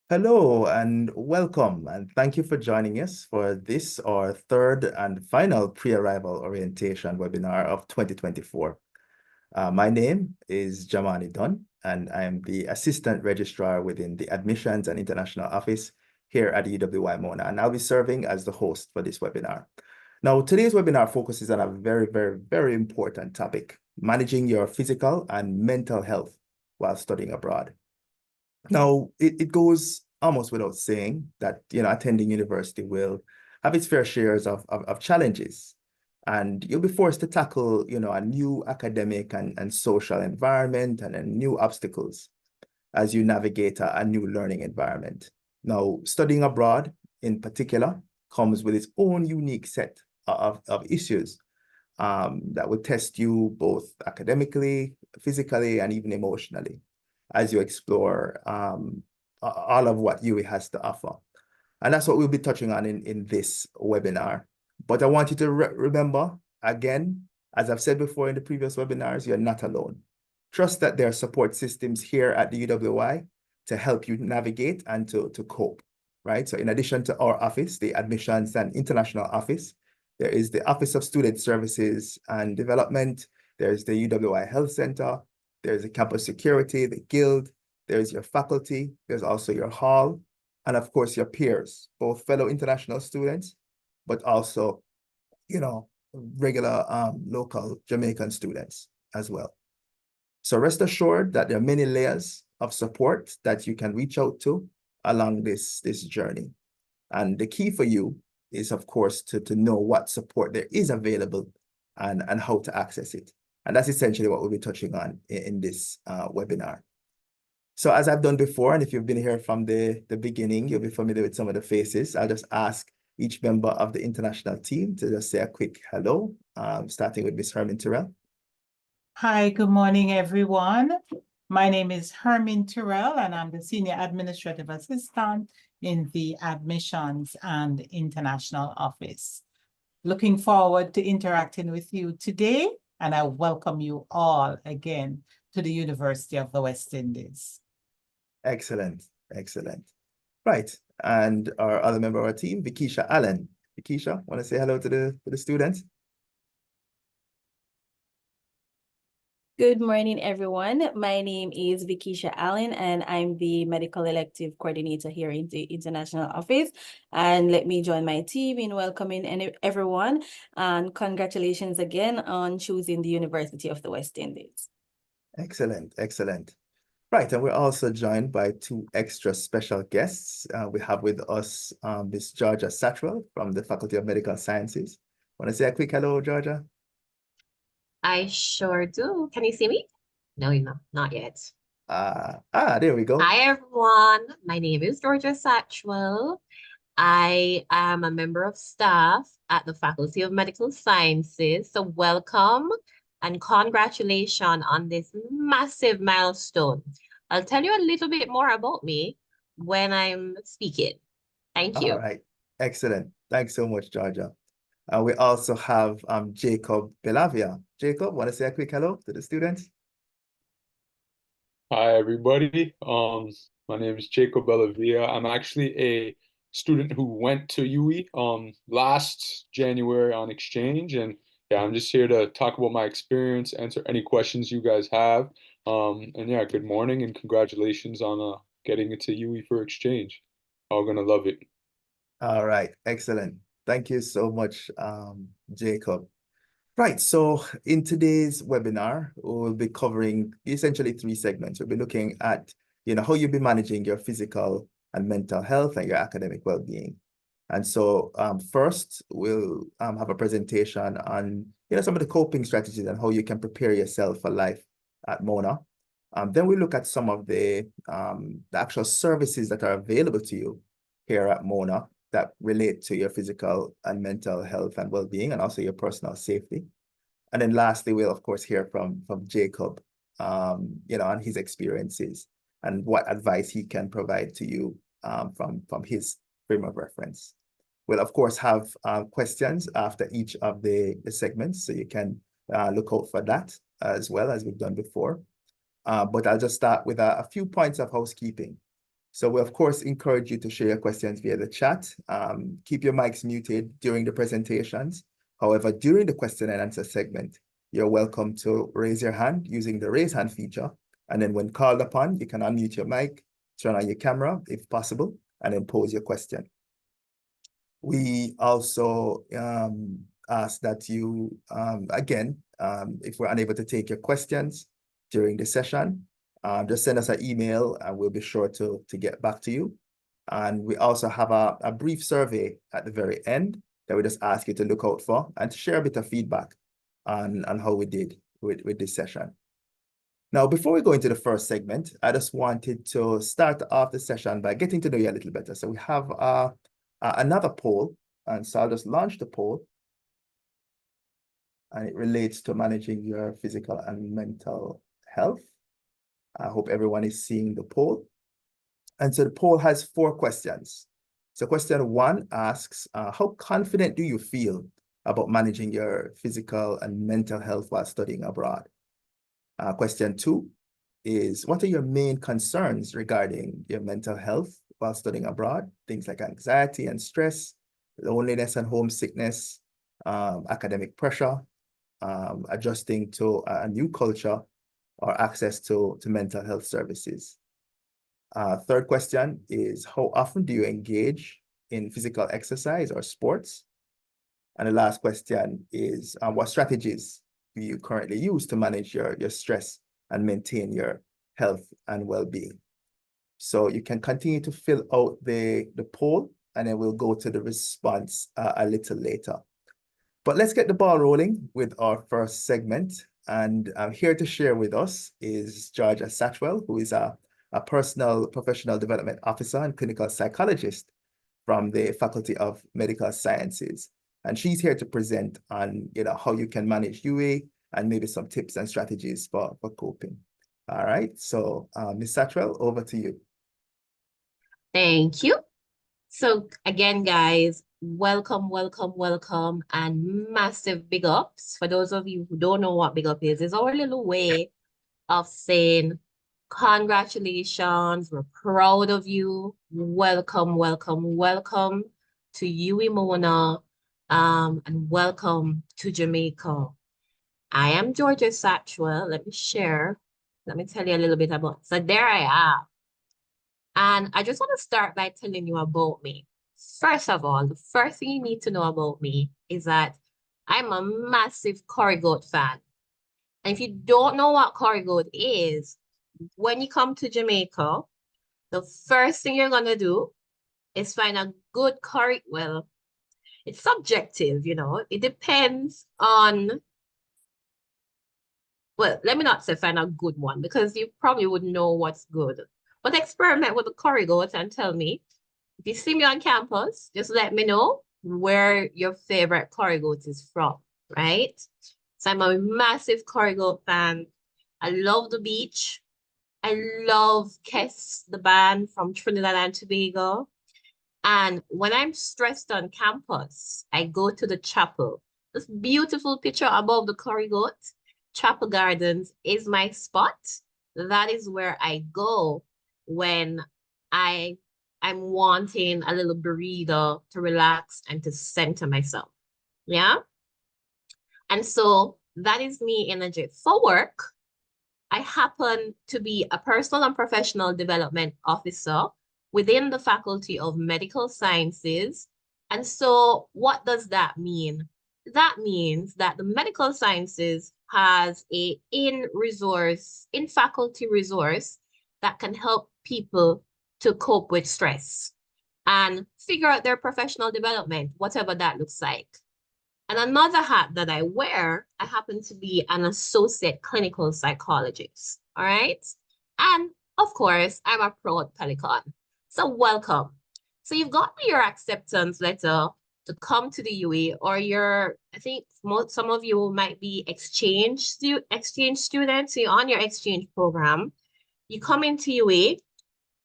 Hello and welcome, and thank you for joining us for this, our third and final pre-arrival orientation webinar of 2024. My name is Jamani Dunn, and I am the Assistant Registrar within the Admissions and International Office here at UWI Mona, and I'll be serving as the host for this webinar. Now, today's webinar focuses on a very important topic: managing your physical and mental health while studying abroad. Now, it goes almost without saying that, attending university will have its fair shares of challenges. And you'll be forced to tackle, a new academic and social environment and new obstacles as you navigate a new learning environment. Now, studying abroad in particular comes with its own unique set of issues that will test you both academically, physically, and even emotionally as you explore all of what UWI has to offer. And that's what we'll be touching on in this webinar. But I want you to remember, again, as I've said before in the previous webinars, you're not alone. Trust that there are support systems here at the UWI to help you navigate and to cope, right? So in addition to our office, the Admissions and International Office, there is the Office of Student Services and Development, there's the UWI Health Center, there's the campus security, the guild, there's your faculty, there's also your hall, and of course your peers, both fellow international students, but also, regular local Jamaican students as well. So rest assured that there are many layers of support that you can reach out to along this journey. And the key for you is, of course, to know what support there is available and how to access it. And that's essentially what we'll be touching on in this webinar. So as I've done before, and if you've been here from the beginning, you'll be familiar with some of the faces. I'll just ask each member of the international team to just say a quick hello, starting with Ms. Hermin Terrell. Hi, good morning, everyone. My name is Hermin Terrell, and I'm the Senior Administrative Assistant in the Admissions and International Office. Looking forward to interacting with you today, and I welcome you all again to the University of the West Indies. Excellent, excellent. Right, and our other member of our team, Vikisha Allen. Vikisha, want to say hello to the students? Good morning, everyone. My name is Vikisha Allen, and I'm the Medical Elective Coordinator here in the International Office. And let me join my team in welcoming everyone. And congratulations again on choosing the University of the West Indies. Excellent, excellent. Right, and we're also joined by two extra special guests. We have with us Ms. Georgia Satchwell from the Faculty of Medical Sciences. Want to say a quick hello, Georgia? I sure do. Can you see me? No, not yet. There we go. Hi, everyone. My name is Georgia Satchwell. I am a member of staff at the Faculty of Medical Sciences. So welcome and congratulations on this massive milestone. I'll tell you a little bit more about me when I'm speaking. Thank you. All right, excellent. Thanks so much, Georgia. We also have Jacob Belavia. Jacob, want to say a quick hello to the students? Hi, everybody. My name is Jacob Bellavia. I'm actually a student who went to UWI last January on exchange, and yeah, I'm just here to talk about my experience, answer any questions you guys have. And yeah, good morning and congratulations on getting into UWI for exchange. All gonna love it. All right, excellent. Thank you so much, Jacob. Right, so in today's webinar, we'll be covering essentially three segments. We'll be looking at, how you'll be managing your physical and mental health and your academic well-being. And so first, we'll have a presentation on, some of the coping strategies and how you can prepare yourself for life at Mona. Then we look at some of the actual services that are available to you here at Mona that relate to your physical and mental health and well-being, and also your personal safety. And then lastly, we'll of course hear from Jacob, on his experiences and what advice he can provide to you from his frame of reference. We'll of course have questions after each of the segments, so you can look out for that as well as we've done before. But I'll just start with a few points of housekeeping. So we, of course, encourage you to share your questions via the chat. Keep your mics muted during the presentations. However, during the question and answer segment, you're welcome to raise your hand using the raise hand feature. And then when called upon, you can unmute your mic, turn on your camera if possible, and then pose your question. We also ask that you, again, if we're unable to take your questions during the session, just send us an email and we'll be sure to get back to you. And we also have a brief survey at the very end that we just ask you to look out for and to share a bit of feedback on how we did with this session. Now, before we go into the first segment, I just wanted to start off the session by getting to know you a little better. So we have another poll, and so I'll just launch the poll. And it relates to managing your physical and mental health. I hope everyone is seeing the poll. And so the poll has 4 questions. So question 1 asks, how confident do you feel about managing your physical and mental health while studying abroad? Question 2 is, what are your main concerns regarding your mental health while studying abroad? Things like anxiety and stress, loneliness and homesickness, academic pressure, adjusting to a new culture, or access to mental health services. Third question is, how often do you engage in physical exercise or sports? And the last question is, what strategies do you currently use to manage your stress and maintain your health and well-being? So you can continue to fill out the poll, and then we'll go to the response a little later. But let's get the ball rolling with our first segment. And here to share with us is Georgia Satchwell, who is a personal professional development officer and clinical psychologist from the Faculty of Medical Sciences. And she's here to present on, how you can manage UA and maybe some tips and strategies for coping. All right, so Ms. Satchwell, over to you. Thank you. So again, guys, welcome, and massive big ups. For those of you who don't know what big up is, it's our little way of saying congratulations, we're proud of you, welcome to UWI Mona, and welcome to Jamaica. I am Georgia Satchwell. Let me tell you a little bit about, so there I am. And I just want to start by telling you about me. First of all, the first thing you need to know about me is that I'm a massive curry goat fan. And if you don't know what curry goat is, when you come to Jamaica, the first thing you're going to do is find a good curry. Well, it's subjective, It depends on, well, let me not say find a good one, because you probably wouldn't know what's good. But experiment with the curry goat and tell me. If you see me on campus, just let me know where your favorite curry goat is from, right? So I'm a massive curry goat fan. I love the beach. I love Kes, the band from Trinidad and Tobago. And when I'm stressed on campus, I go to the chapel. This beautiful picture above the curry goat, Chapel Gardens, is my spot. That is where I go when I'm wanting a little breather to relax and to center myself. Yeah. And so that is me energy. For work, I happen to be a personal and professional development officer within the Faculty of Medical Sciences. And so what does that mean? That means that the medical sciences has a in-faculty resource that can help people to cope with stress and figure out their professional development, whatever that looks like. And another hat that I wear, I happen to be an associate clinical psychologist, all right? And of course, I'm a proud Pelican. So welcome. So you've got your acceptance letter to come to the UWI, or I think some of you might be exchange students, so you're on your exchange program. You come into UWI,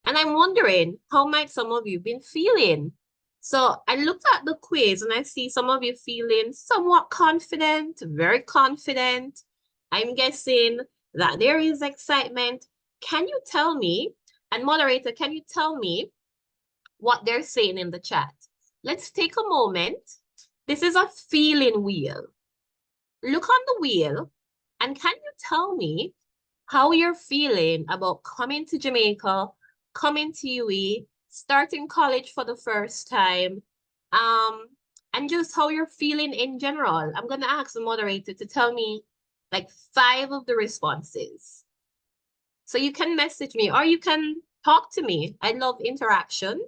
and I'm wondering, how might some of you been feeling? So I looked at the quiz and I see some of you feeling somewhat confident, very confident. I'm guessing that there is excitement. Can you tell me And moderator, can you tell me what they're saying in the chat? Let's take a moment. This is a feeling wheel. Look on the wheel and can you tell me how you're feeling about coming to Jamaica, coming to UWI, starting college for the first time, and just how you're feeling in general. I'm going to ask the moderator to tell me like 5 of the responses. So you can message me or you can talk to me. I love interaction.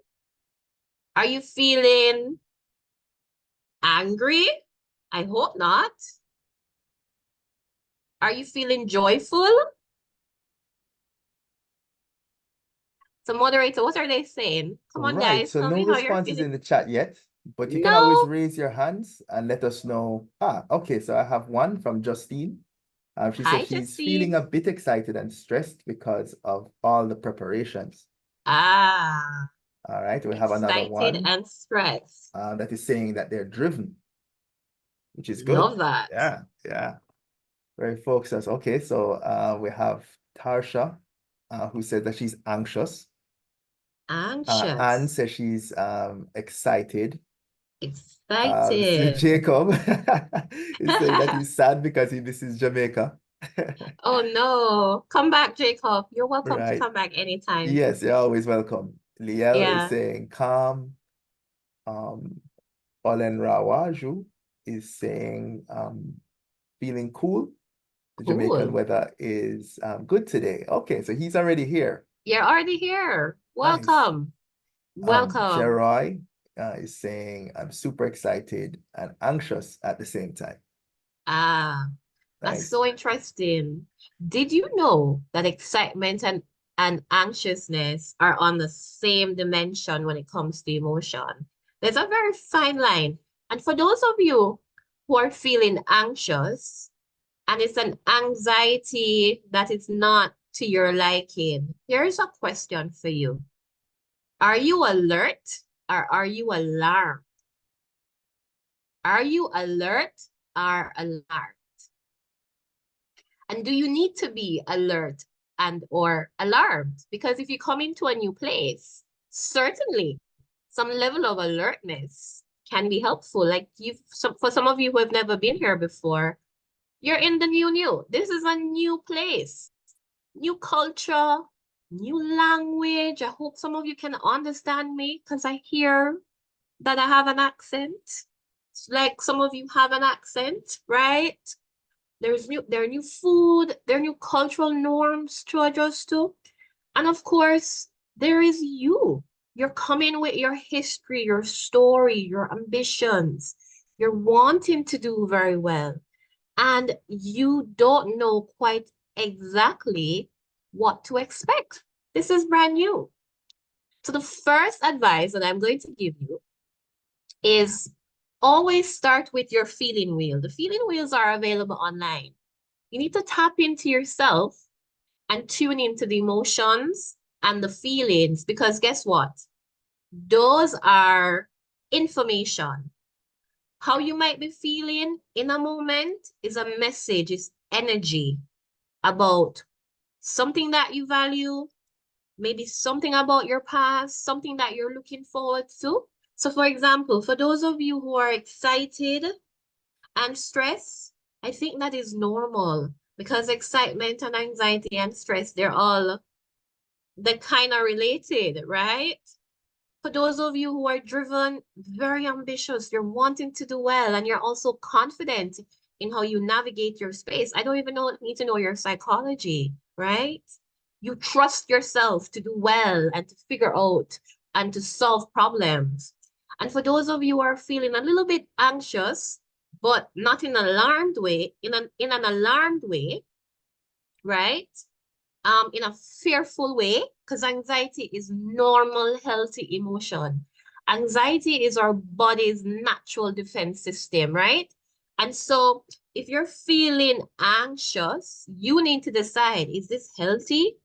Are you feeling angry? I hope not. Are you feeling joyful? So moderator, what are they saying? Come on, Right. guys, So tell no me how you're responses feeling. in the chat yet, but you can always No. raise your hands and let us know. Okay. So I have one from Justine. She Hi, says she's feeling Justine. a bit excited and stressed because of all the preparations. Ah, All right. We have another excited one and stressed. that is saying that they're driven, which is good. Love that. Yeah. Yeah. Very focused. Okay. So we have Tarsha, who said that she's anxious. Anne Anxious, says she's excited. excited. Jacob is saying that he's sad because he misses Jamaica. Oh no. Come back, Jacob. You're welcome to Right. come back anytime. Yes, you're always welcome. Liel is Yeah. saying calm. Olen Rawaju is saying feeling cool. The Jamaican Cool. weather is good today. Okay, so he's already here. You're already here. Nice. Welcome. Welcome. Jeroy is saying I'm super excited and anxious at the same time. Ah, that's Nice. so interesting. Did you know that excitement and anxiousness are on the same dimension when it comes to emotion? There's a very fine line. And for those of you who are feeling anxious, and it's an anxiety that is not to your liking, here's a question for you. Are you alert or are you alarmed? Are you alert or alarmed? And do you need to be alert and or alarmed? Because if you come into a new place, certainly some level of alertness can be helpful. Like for some of you who have never been here before, you're in the new. This is a new place, new culture, new language. I hope some of you can understand me because I hear that I have an accent. Like some of you have an accent, right? There are new food, there are new cultural norms to adjust to. And of course, there is you. You're coming with your history, your story, your ambitions. You're wanting to do very well. And you don't know quite exactly what to expect. This is brand new. So the first advice that I'm going to give you is always start with your feeling wheel. The feeling wheels are available online. You need to tap into yourself and tune into the emotions and the feelings because guess what? Those are information. How you might be feeling in a moment is a message, is energy about something that you value, maybe something about your past, something that you're looking forward to. So for example, for those of you who are excited and stressed, I think that is normal because excitement and anxiety and stress, they're kind of related, right? For those of you who are driven, very ambitious, you're wanting to do well, and you're also confident in how you navigate your space. I don't even need to know your psychology, right? You trust yourself to do well and to figure out and to solve problems. And for those of you who are feeling a little bit anxious, but not in an alarmed way, in an alarmed way, right? In a fearful way, because anxiety is normal, healthy emotion. Anxiety is our body's natural defense system, right? And so if you're feeling anxious, you need to decide, is this healthy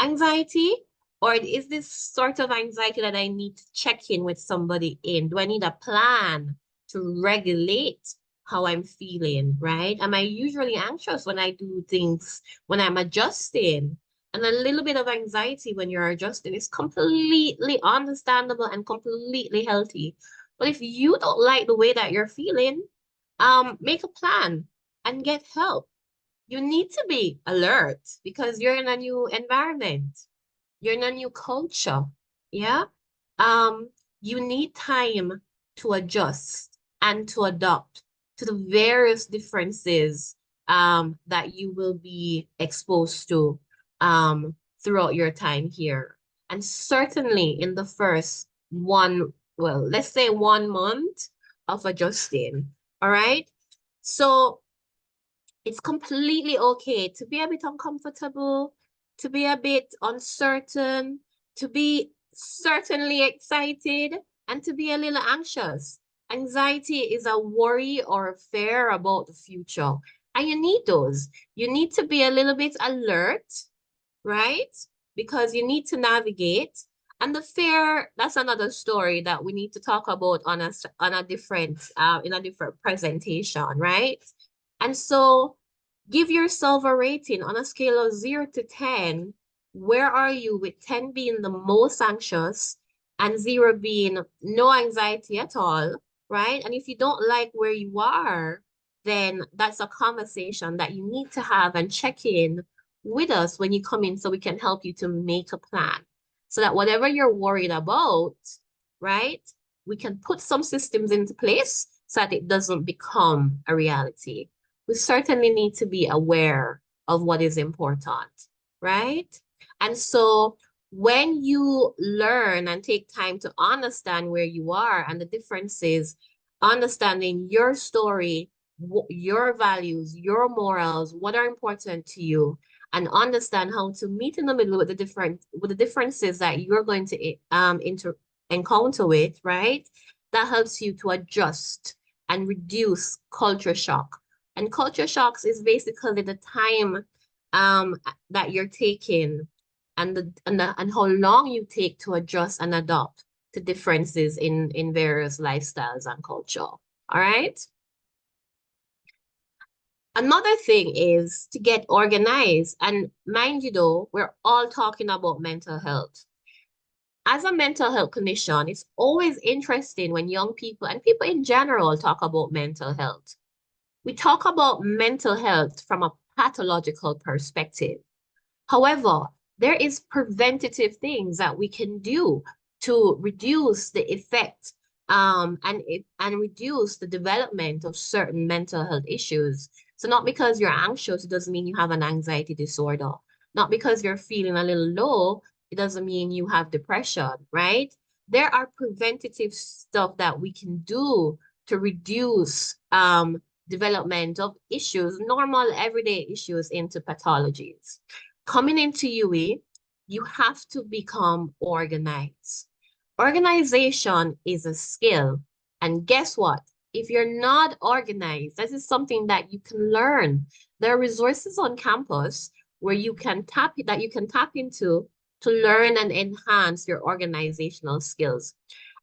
anxiety? Or is this sort of anxiety that I need to check in with somebody in? Do I need a plan to regulate how I'm feeling, right? Am I usually anxious when I do things, when I'm adjusting? and a little bit of anxiety when you're adjusting is completely understandable and completely healthy. But if you don't like the way that you're feeling, make a plan and get help. You need to be alert because you're in a new environment. You're in a new culture. Yeah. Um, you need time to adjust and to adapt to the various differences that you will be exposed to throughout your time here. And certainly in the first well, let's say 1 month of adjusting. All right. So it's completely okay to be a bit uncomfortable, to be a bit uncertain, to be certainly excited, and to be a little anxious. Anxiety is a worry or a fear about the future. And you need those. You need to be a little bit alert, right? Because you need to navigate. And the fear, that's another story that we need to talk about on a different in a different presentation, right? And so give yourself a rating on a scale of 0 to 10. Where are you, with 10 being the most anxious and 0 being no anxiety at all, right? And if you don't like where you are, then that's a conversation that you need to have and check in with us when you come in so we can help you to make a plan so that whatever you're worried about, right, we can put some systems into place so that it doesn't become a reality. We certainly need to be aware of what is important, right? And so when you learn and take time to understand where you are and the differences, understanding your story, your values, your morals, what are important to you, and understand how to meet in the middle with the differences that you're going to encounter with, right? That helps you to adjust and reduce culture shock. And culture shocks is basically the time that you're taking and how long you take to adjust and adapt to differences in various lifestyles and culture. All right. Another thing is to get organized. And mind you though, we're all talking about mental health. As a mental health clinician, it's always interesting when young people and people in general talk about mental health. We talk about mental health from a pathological perspective. However, there is preventative things that we can do to reduce the effect and reduce the development of certain mental health issues. So not because you're anxious, it doesn't mean you have an anxiety disorder. Not because you're feeling a little low, it doesn't mean you have depression, right? There are preventative stuff that we can do to reduce development of issues, normal everyday issues, into pathologies. Coming into UWI, you have to become organized. Organization is a skill. And guess what? If you're not organized, this is something that you can learn. There are resources on campus where you can tap into to learn and enhance your organizational skills.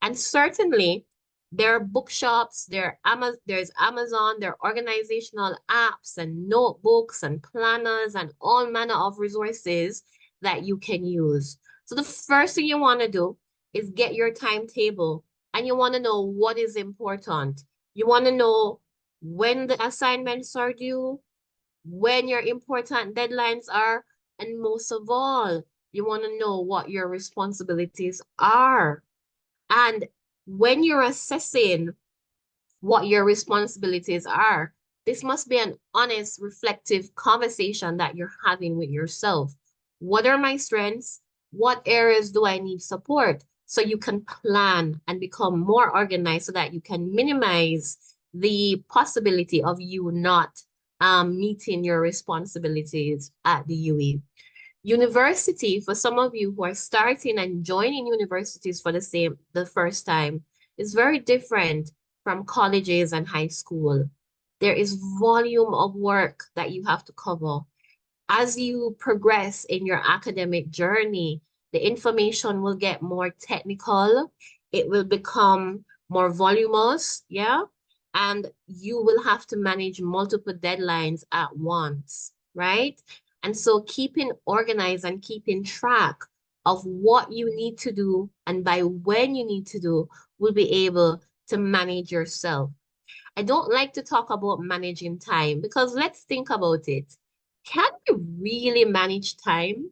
And certainly, there are bookshops, there's Amazon, there are organizational apps and notebooks and planners and all manner of resources that you can use. So the first thing you want to do is get your timetable, and you want to know what is important. You want to know when the assignments are due, when your important deadlines are, and most of all, you want to know what your responsibilities are. And when you're assessing what your responsibilities are, this must be an honest, reflective conversation that you're having with yourself. What are my strengths? What areas do I need support? So you can plan and become more organized so that you can minimize the possibility of you not meeting your responsibilities at the UE. University, for some of you who are starting and joining universities for the first time, is very different from colleges and high school. There is volume of work that you have to cover. As you progress in your academic journey, the information will get more technical. It will become more voluminous, yeah? And you will have to manage multiple deadlines at once, right? And so keeping organized and keeping track of what you need to do and by when you need to do will be able to manage yourself. I don't like to talk about managing time because let's think about it. Can we really manage time?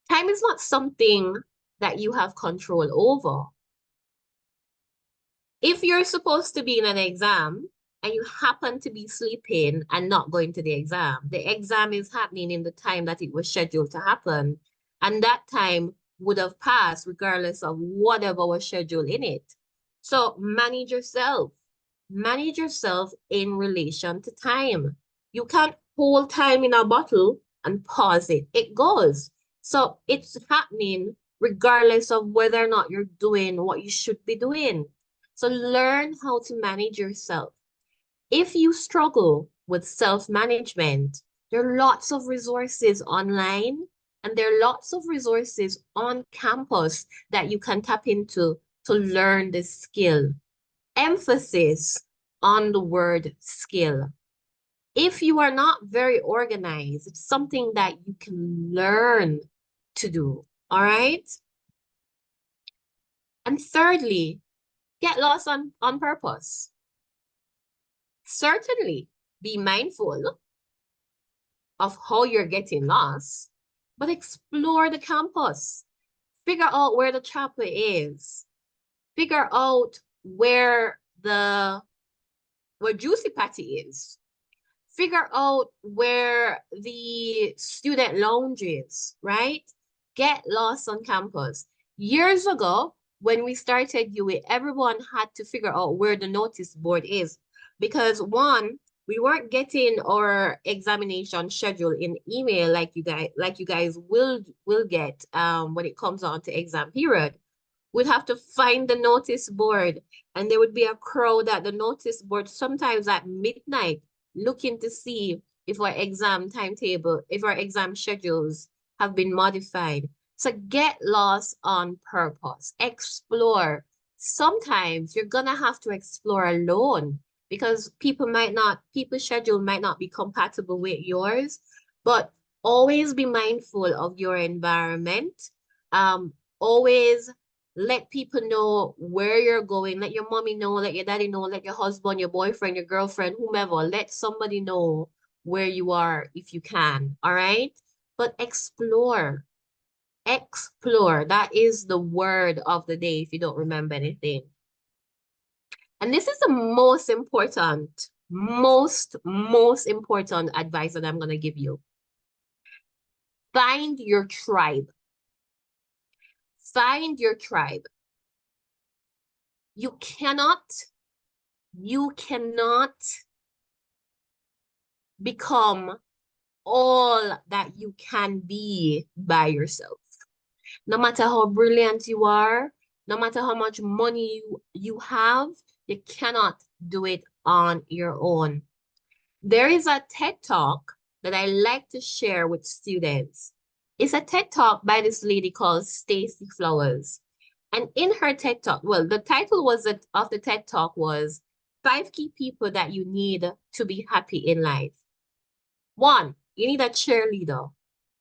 Time is not something that you have control over. If you're supposed to be in an exam and you happen to be sleeping and not going to the exam is happening in the time that it was scheduled to happen. And that time would have passed regardless of whatever was scheduled in it. So manage yourself. Manage yourself in relation to time. You can't hold time in a bottle and pause it. It goes. So it's happening regardless of whether or not you're doing what you should be doing. So learn how to manage yourself. If you struggle with self-management, there are lots of resources online and there are lots of resources on campus that you can tap into to learn this skill. Emphasis on the word skill. If you are not very organized, it's something that you can learn to do, all right? And thirdly, get lost on purpose. Certainly be mindful of how you're getting lost, but explore the campus. Figure out where the chapel is. Figure out where Juicy Patty is. Figure out where the student lounge is, right? Get lost on campus. Years ago, when we started UWI, everyone had to figure out where the notice board is because one, we weren't getting our examination schedule in email like you guys will get when it comes on to exam period. We'd have to find the notice board and there would be a crowd at the notice board sometimes at midnight looking to see if our exam timetable, if our exam schedules have been modified. So get lost on purpose, explore. Sometimes you're gonna have to explore alone because people's schedule might not be compatible with yours, but always be mindful of your environment. Always let people know where you're going. Let your mommy know, let your daddy know, let your husband, your boyfriend, your girlfriend, whomever, let somebody know where you are if you can, all right? But explore. Explore. That is the word of the day if you don't remember anything. And this is the most important advice that I'm going to give you. Find your tribe. Find your tribe. You cannot become all that you can be by yourself. No matter how brilliant you are, no matter how much money you have, you cannot do it on your own. There is a TED Talk that I like to share with students. It's a TED Talk by this lady called Stacey Flowers. And in her TED Talk, well, the title of the TED Talk was 5 Key People That You Need to Be Happy in Life. 1, you need a cheerleader.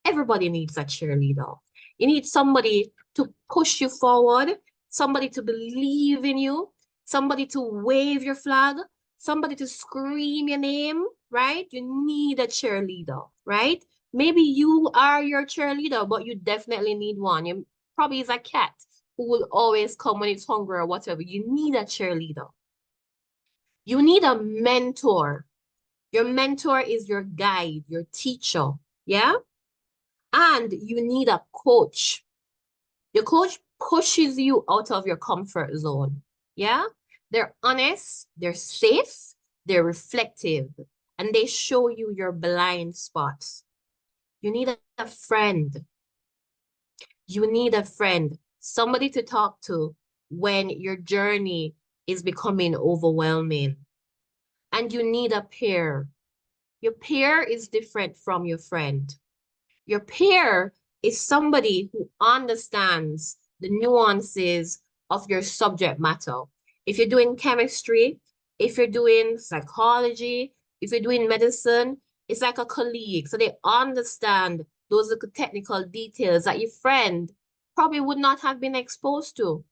Everybody needs a cheerleader. You need somebody to push you forward, somebody to believe in you, somebody to wave your flag, somebody to scream your name, right? You need a cheerleader, right? Maybe you are your cheerleader, but you definitely need one. You probably is a cat who will always come when it's hungry or whatever. You need a cheerleader. You need a mentor. Your mentor is your guide, your teacher, yeah? And you need a coach. Your coach pushes you out of your comfort zone, yeah? They're honest, they're safe, they're reflective, and they show you your blind spots. You need a friend. You need a friend, somebody to talk to when your journey is becoming overwhelming. And you need a peer. Your peer is different from your friend. Your peer is somebody who understands the nuances of your subject matter. If you're doing chemistry, if you're doing psychology, if you're doing medicine, It's like a colleague. So they understand those little technical details that your friend probably would not have been exposed to.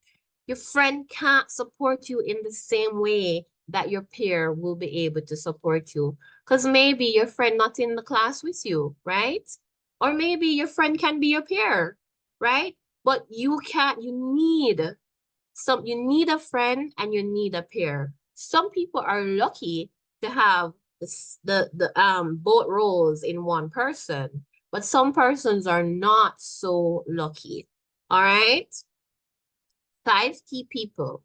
Your friend can't support you in the same way that your peer will be able to support you. Because maybe your friend not in the class with you, right? Or maybe your friend can be your peer, right? But you need a friend and you need a peer. Some people are lucky to have both roles in one person, but some persons are not so lucky. All right? 5 key people.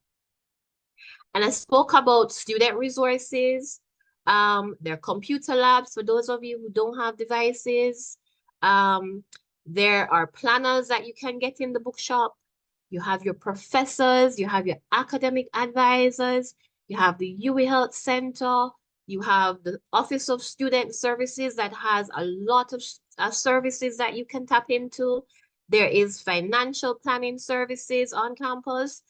And I spoke about student resources, their computer labs for those of you who don't have devices. There are planners that you can get in the bookshop. You have your professors, you have your academic advisors, you have the UWI Health Center, you have the Office of Student Services that has a lot of services that you can tap into. There is financial planning services on campus.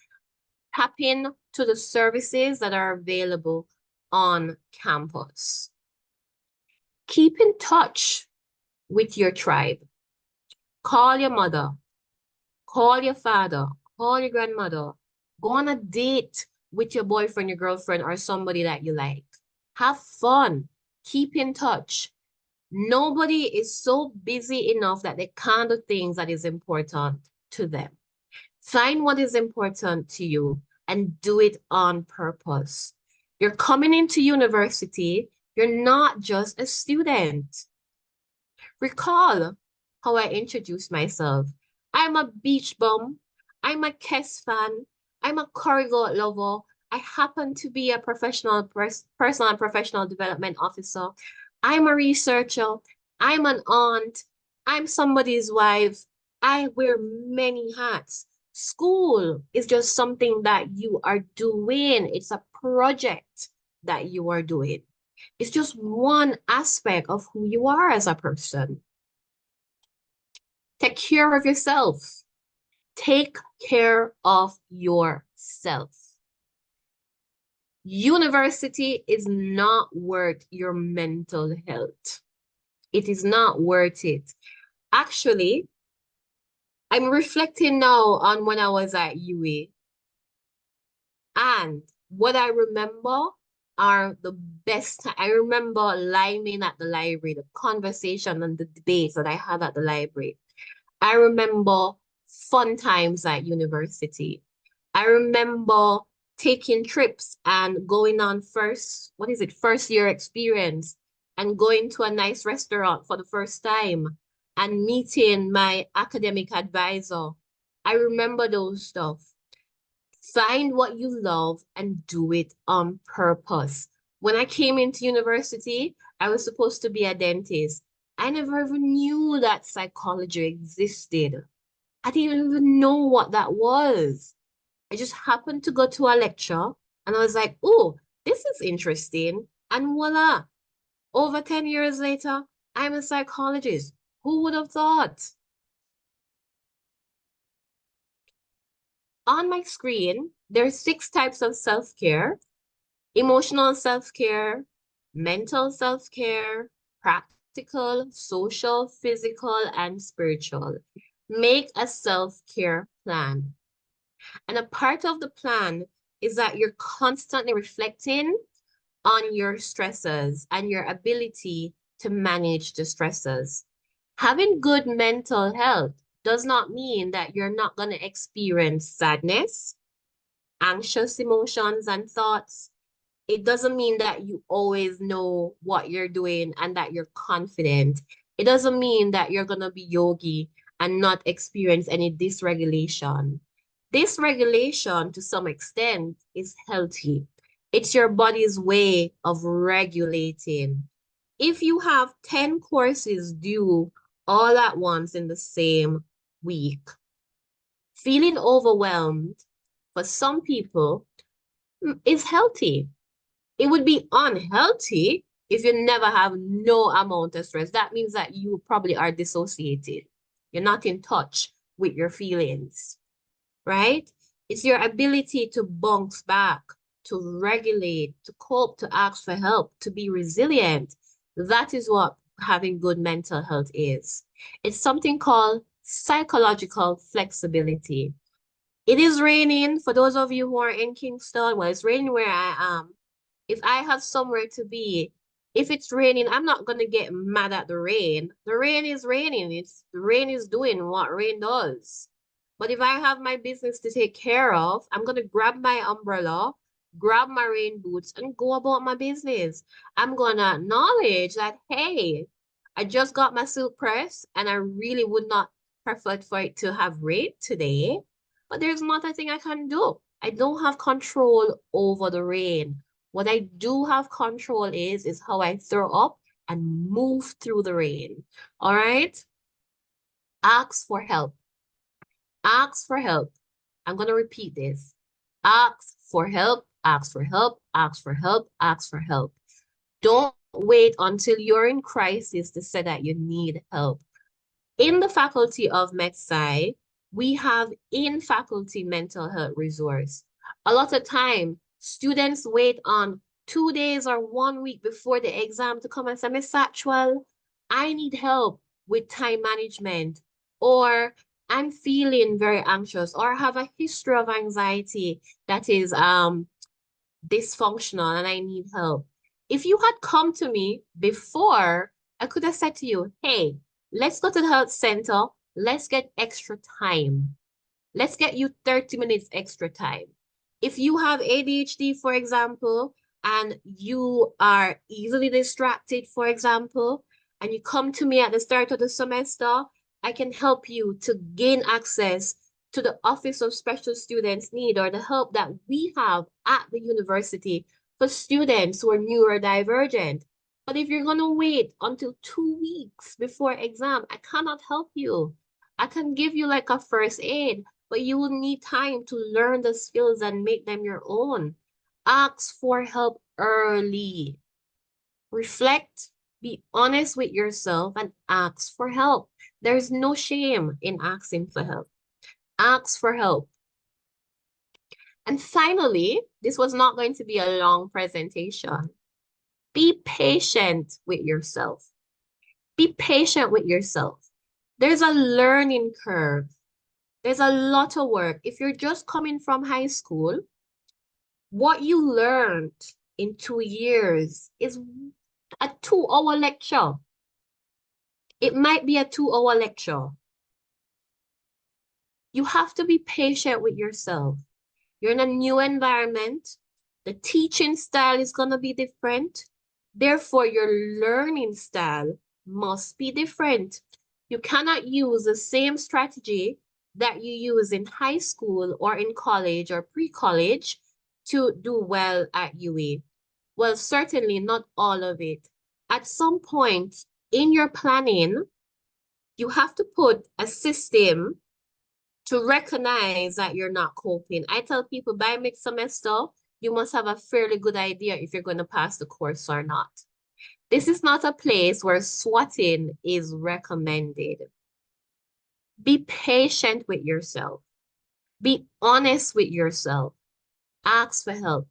Tap in to the services that are available on campus. Keep in touch with your tribe. Call your mother, call your father, call your grandmother. Go on a date with your boyfriend, your girlfriend, or somebody that you like. Have fun. Keep in touch. Nobody is so busy enough that they can't do things that is important to them. Find what is important to you and do it on purpose. You're coming into university. You're not just a student. Recall how I introduced myself. I'm a beach bum. I'm a Kess fan. I'm a Corrigal lover. I happen to be a personal and professional development officer. I'm a researcher. I'm an aunt. I'm somebody's wife. I wear many hats. School is just something that you are doing. It's a project that you are doing. It's just one aspect of who you are as a person. Take care of yourself. Take care of yourself. University is not worth your mental health. It is not worth it. Actually, I'm reflecting now on when I was at UWI. And what I remember are the best. I remember liming at the library, the conversation and the debates that I had at the library. I remember fun times at university. I remember taking trips and going on first year experience and going to a nice restaurant for the first time and meeting my academic advisor. I remember those stuff. Find what you love and do it on purpose. When I came into university, I was supposed to be a dentist. I never even knew that psychology existed. I didn't even know what that was. I just happened to go to a lecture and I was like, oh, this is interesting. And voila, over 10 years later, I'm a psychologist. Who would have thought? On my screen, there are 6 types of self-care: emotional self-care, mental self-care, practical, social, physical, and spiritual. Make a self-care plan. And a part of the plan is that you're constantly reflecting on your stresses and your ability to manage the stresses. Having good mental health does not mean that you're not going to experience sadness, anxious emotions and thoughts. It doesn't mean that you always know what you're doing and that you're confident. It doesn't mean that you're going to be yogi and not experience any dysregulation. Dysregulation, to some extent, is healthy. It's your body's way of regulating. If you have 10 courses due all at once in the same week, feeling overwhelmed for some people is healthy. It would be unhealthy if you never have no amount of stress. That means that you probably are dissociated. You're not in touch with your feelings, right? It's your ability to bounce back, to regulate, to cope, to ask for help, to be resilient. That is what having good mental health is. It's something called psychological flexibility. It is raining. For those of you who are in Kingston, well, it's raining where I am. If I have somewhere to be, if it's raining, I'm not gonna get mad at the rain. The rain is raining. The rain is doing what rain does. But if I have my business to take care of, I'm gonna grab my umbrella, grab my rain boots, and go about my business. I'm gonna acknowledge that, hey, I just got my silk press and I really would not prefer for it to have rain today, but there's not a thing I can do. I don't have control over the rain. What I do have control is how I throw up and move through the rain. All right? Ask for help. Ask for help. I'm going to repeat this. Ask for help, ask for help, ask for help, ask for help. Don't wait until you're in crisis to say that you need help. In the Faculty of Med-Sci, we have in-faculty mental health resource. A lot of time, students wait on 2 days or 1 week before the exam to come and say, Miss Satchwell, I need help with time management, or I'm feeling very anxious, or have a history of anxiety that is dysfunctional and I need help. If you had come to me before, I could have said to you, hey, let's go to the health center. Let's get extra time. Let's get you 30 minutes extra time. If you have ADHD, for example, and you are easily distracted, for example, and you come to me at the start of the semester, I can help you to gain access to the Office of Special Students Need, or the help that we have at the university for students who are neurodivergent. But if you're going to wait until 2 weeks before exam, I cannot help you. I can give you like a first aid, but you will need time to learn the skills and make them your own. Ask for help early. Reflect, be honest with yourself, and ask for help. There's no shame in asking for help. Ask for help. And finally, this was not going to be a long presentation. Be patient with yourself. Be patient with yourself. There's a learning curve. There's a lot of work. If you're just coming from high school, what you learned in 2 years is a 2-hour lecture. It might be a 2-hour lecture. You have to be patient with yourself. You're in a new environment. The teaching style is going to be different. Therefore, your learning style must be different. You cannot use the same strategy that you use in high school or in college or pre-college to do well at UWI. Well, certainly not all of it. At some point in your planning, you have to put a system to recognize that you're not coping. I tell people by mid-semester, you must have a fairly good idea if you're going to pass the course or not. This is not a place where swatting is recommended. Be patient with yourself. Be honest with yourself. Ask for help.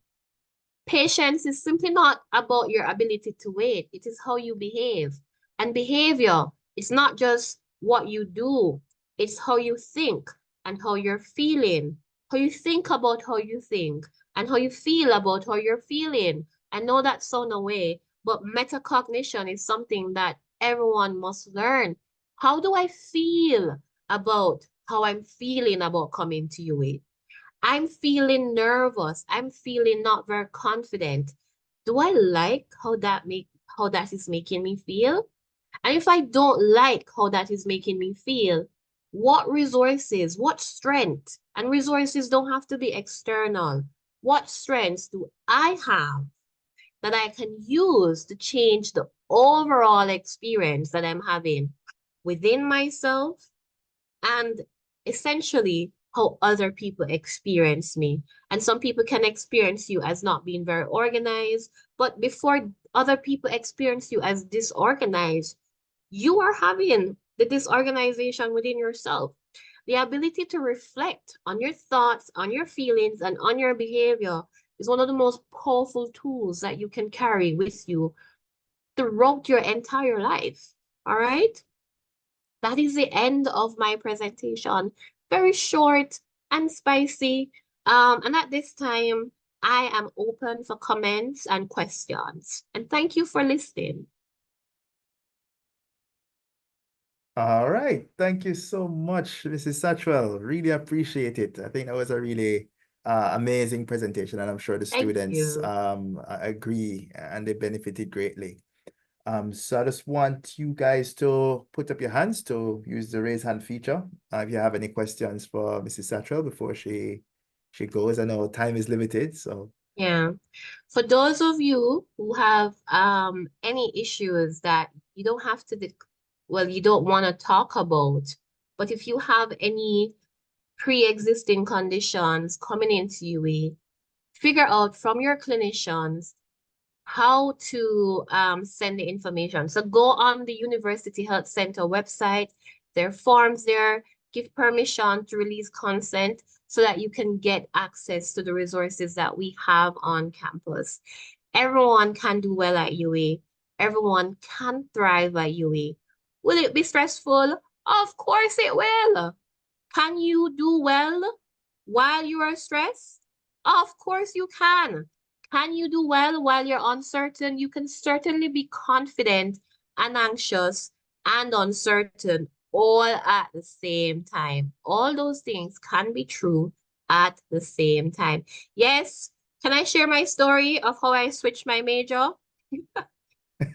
Patience is simply not about your ability to wait. It is how you behave. And behavior is not just what you do. It's how you think and how you're feeling. How you think about how you think and how you feel about how you're feeling. I know that sounds away, but metacognition is something that everyone must learn. How do I feel about how I'm feeling about coming to UWI? I'm feeling nervous. I'm feeling not very confident. Do I like how that is making me feel? And if I don't like how that is making me feel, what resources, what strength, and resources don't have to be external. What strengths do I have that I can use to change the overall experience that I'm having within myself and essentially how other people experience me? And some people can experience you as not being very organized, but before other people experience you as disorganized, you are having the disorganization within yourself. The ability to reflect on your thoughts, on your feelings, and on your behavior is one of the most powerful tools that you can carry with you throughout your entire life. All right? That is the end of my presentation. Very short and spicy. And at this time, I am open for comments and questions. And thank you for listening. All right. Thank you so much, Mrs. Satchwell. Really appreciate it. I think that was a really amazing presentation, and I'm sure the Thank students you. agree and they benefited greatly. So I just want you guys to put up your hands to use the raise hand feature if you have any questions for Mrs. Satchwell before she goes. I know time is limited, so Yeah. For those of you who have any issues that you don't have to, you don't want to talk about, but if you have any pre-existing conditions coming into UWI, figure out from your clinicians how to send the information. So go on the University Health Center website. There are forms there. Give permission to release consent so that you can get access to the resources that we have on campus. Everyone can do well at UWI. Everyone can thrive at UWI. Will it be stressful? Of course it will. Can you do well while you are stressed? Of course you can. Can you do well while you're uncertain? You can certainly be confident and anxious and uncertain all at the same time. All those things can be true at the same time. Yes, can I share my story of how I switched my major?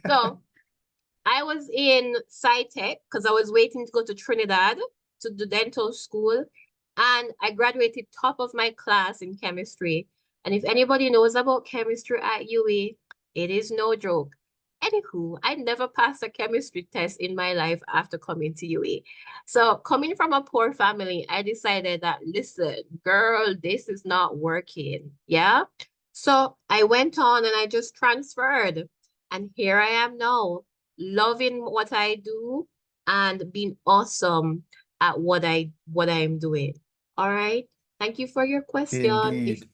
So I was in SciTech because I was waiting to go to Trinidad to the dental school, and I graduated top of my class in chemistry. And if anybody knows about chemistry at UWI, it is no joke. Anywho, I never passed a chemistry test in my life after coming to UWI. So coming from a poor family, I decided that, listen, girl, this is not working. Yeah. So I went on and I just transferred. And here I am now, loving what I do and being awesome at what I'm doing. All right. Thank you for your question. If indeed.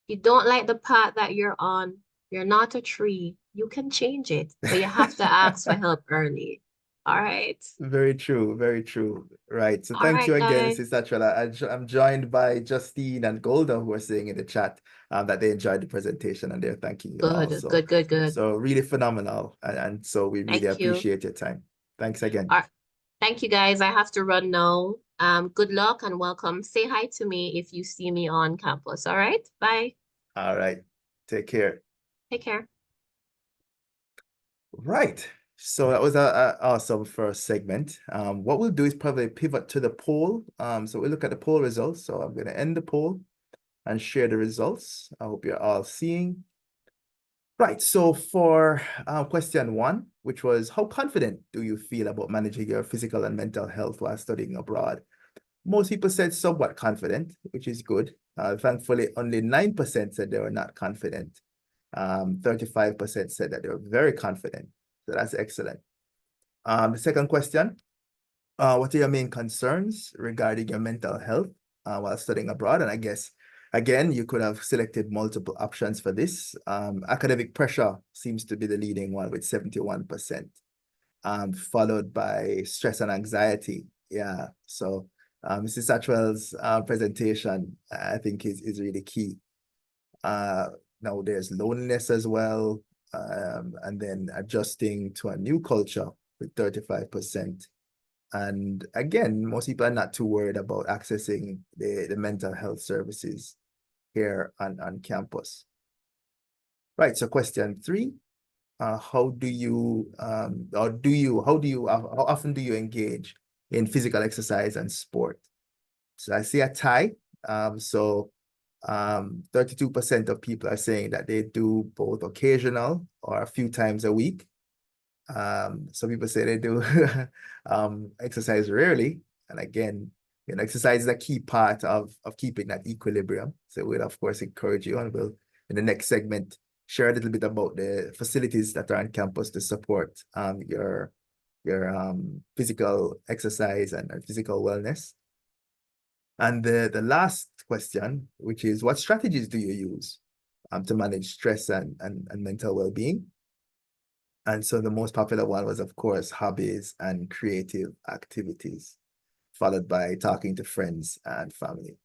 you don't like the path that you're on, you're not a tree. You can change it, but you have to ask for help early. All right. Very true, very true. Right. So All thank you right, again, guys. Mrs. Satchwell. I'm joined by Justine and Golda, who are saying in the chat that they enjoyed the presentation and they're thanking you Good, also. good, good, good. So really phenomenal. And so we really Thank you. appreciate your time. Thanks again. All right. Thank you, guys. I have to run now. Good luck and welcome. Say hi to me if you see me on campus. All right. Bye. All right. Take care. Take care. Right. So that was a awesome first segment. What we'll do is probably pivot to the poll. So we'll look at the poll results. So I'm going to end the poll and share the results. I hope you're all seeing. Right. So for question 1, which was, how confident do you feel about managing your physical and mental health while studying abroad? Most people said somewhat confident, which is good. Thankfully, only 9% said they were not confident. 35% said that they were very confident. So that's excellent. The second question, what are your main concerns regarding your mental health while studying abroad? And I guess, again, you could have selected multiple options for this. Academic pressure seems to be the leading one with 71%, followed by stress and anxiety. Yeah, so Mrs. Satchwell's presentation, I think, is really key. Now there's loneliness as well, and then adjusting to a new culture with 35%. And again, most people are not too worried about accessing the mental health services here on campus. Right, so question 3, how often do you engage in physical exercise and sport? So I see a tie. So 32% of people are saying that they do both occasional or a few times a week. Some people say they do exercise rarely. And again, exercise is a key part of keeping that equilibrium. So we'll, of course, encourage you, and we'll, in the next segment, share a little bit about the facilities that are on campus to support your physical exercise and physical wellness. And the last question, which is, what strategies do you use to manage stress and mental well-being? And so the most popular one was, of course, hobbies and creative activities, followed by talking to friends and family.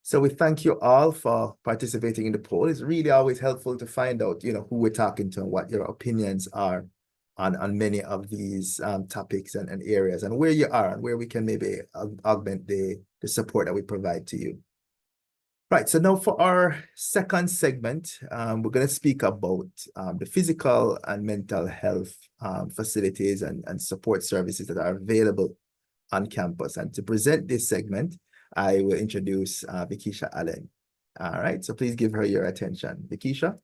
So we thank you all for participating in the poll. It's really always helpful to find out, who we're talking to and what your opinions are on many of these topics and areas, and where you are and where we can maybe augment the support that we provide to you. Right, so now for our second segment, we're going to speak about the physical and mental health facilities and support services that are available on campus. And to present this segment, I will introduce Vikisha Allen. All right, so please give her your attention. Vikisha,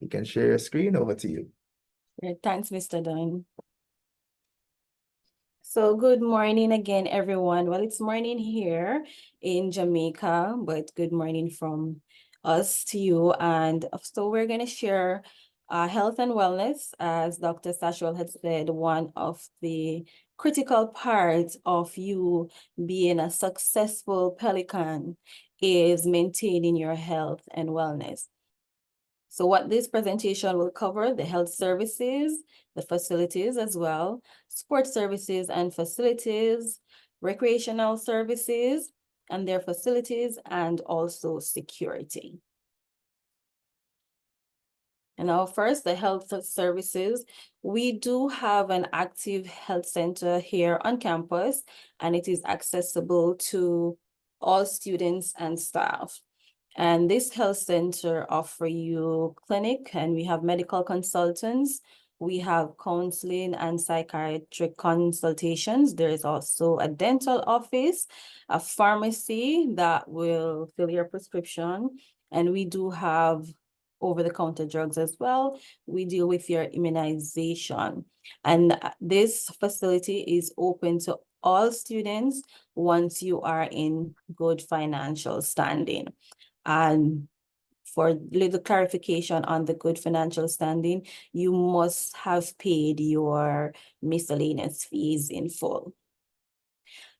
you can share your screen. Over to you. Great. Thanks, Mr. Dunn. So good morning again, everyone. Well, it's morning here in Jamaica, but good morning from us to you. And so we're going to share health and wellness, as Dr. Satchwell had said, one of the critical parts of you being a successful Pelican is maintaining your health and wellness. So what this presentation will cover: the health services, the facilities as well, sports services and facilities, recreational services and their facilities, and also security. And now first, the health services. We do have an active health center here on campus, and it is accessible to all students and staff. And this health center offer you clinic, and we have medical consultants. We have counseling and psychiatric consultations. There is also a dental office, a pharmacy that will fill your prescription. And we do have over-the-counter drugs as well. We deal with your immunization. And this facility is open to all students once you are in good financial standing. And for little clarification on the good financial standing, you must have paid your miscellaneous fees in full.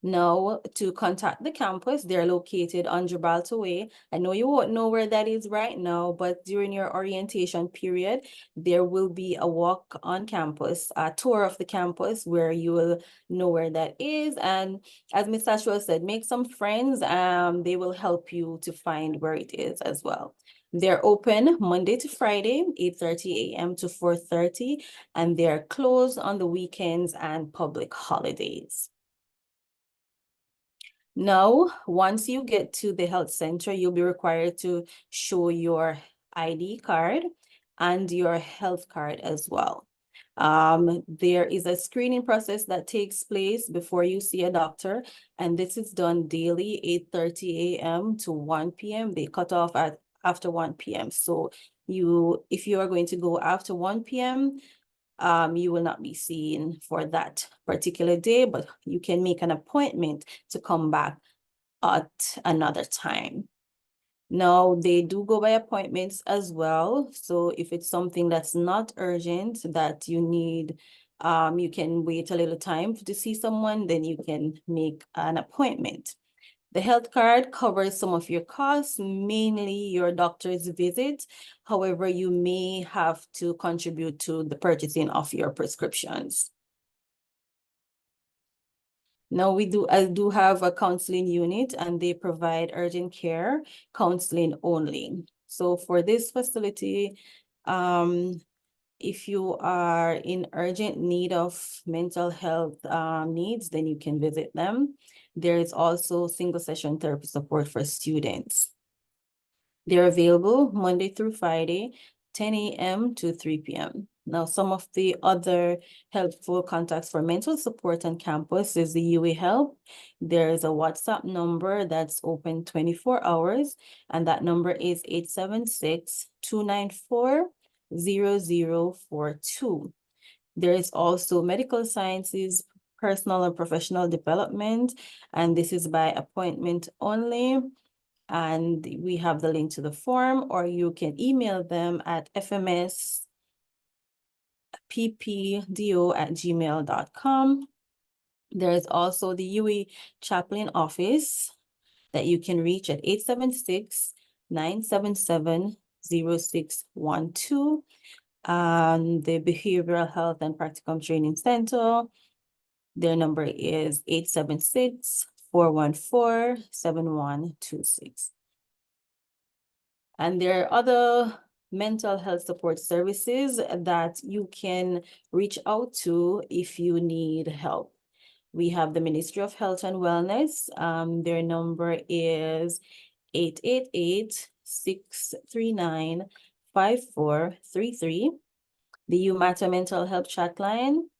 Now, to contact the campus, they're located on Gibraltar Way. I know you won't know where that is right now, but during your orientation period, there will be a walk on campus, a tour of the campus where you will know where that is. And as Ms. Satchwell said, make some friends. They will help you to find where it is as well. They're open Monday to Friday, 8:30 a.m. to 4:30, and they're closed on the weekends and public holidays. Now, once you get to the health center, you'll be required to show your ID card and your health card as well. There is a screening process that takes place before you see a doctor, and this is done daily, 8:30 a.m. to 1 p.m. They cut off after 1 p.m. So if you are going to go after 1 p.m., you will not be seen for that particular day, but you can make an appointment to come back at another time. Now, they do go by appointments as well. So if it's something that's not urgent that you need, you can wait a little time to see someone, then you can make an appointment. The health card covers some of your costs, mainly your doctor's visit. However, you may have to contribute to the purchasing of your prescriptions. Now I do have a counseling unit, and they provide urgent care counseling only. So for this facility, if you are in urgent need of mental health needs, then you can visit them. There is also single session therapy support for students. They're available Monday through Friday, 10 a.m. to 3 p.m. Now, some of the other helpful contacts for mental support on campus is the UWI Help. There is a WhatsApp number that's open 24 hours, and that number is 876-294-0042. There is also medical sciences, personal and professional development, and this is by appointment only. And we have the link to the form, or you can email them at fmsppdo@gmail.com. There is also the UWI Chaplain Office that you can reach at 876-977-0612. and the Behavioral Health and Practicum Training Center. Their number is 876-414-7126. And there are other mental health support services that you can reach out to if you need help. We have the Ministry of Health and Wellness. Their number is 888-639-5433. The UMatter Mental Health Chat Line,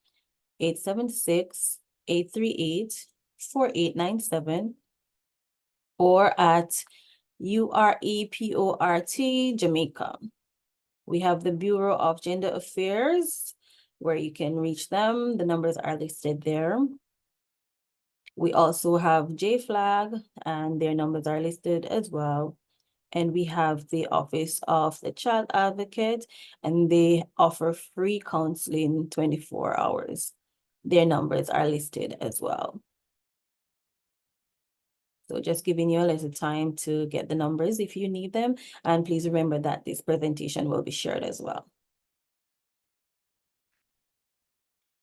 876-838-4897, or at UREPORT Jamaica. We have the Bureau of Gender Affairs, where you can reach them. The numbers are listed there. We also have JFlag, and their numbers are listed as well. And we have the Office of the Child Advocate, and they offer free counseling 24 hours. Their numbers are listed as well. So just giving you a little time to get the numbers if you need them. And please remember that this presentation will be shared as well.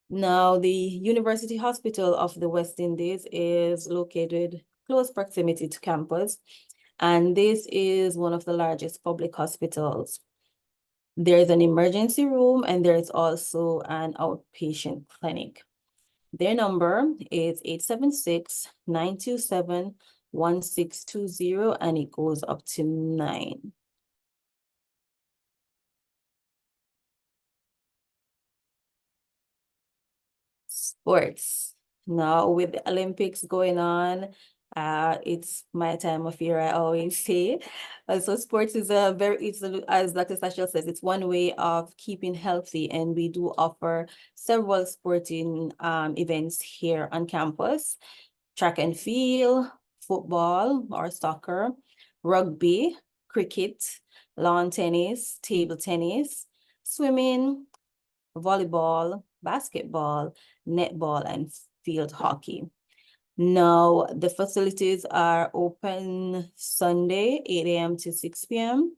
Now, the University Hospital of the West Indies is located close proximity to campus, and this is one of the largest public hospitals. There's an emergency room, and there's also an outpatient clinic. Their number is 876-927-1620, and it goes up to 9. Sports. Now, with the Olympics going on, it's my time of year, I always say. So sports is as Dr. Satchel says, it's one way of keeping healthy, and we do offer several sporting events here on campus: track and field, football or soccer, rugby, cricket, lawn tennis, table tennis, swimming, volleyball, basketball, netball, and field hockey. Now, the facilities are open Sunday, 8 a.m. to 6 p.m.,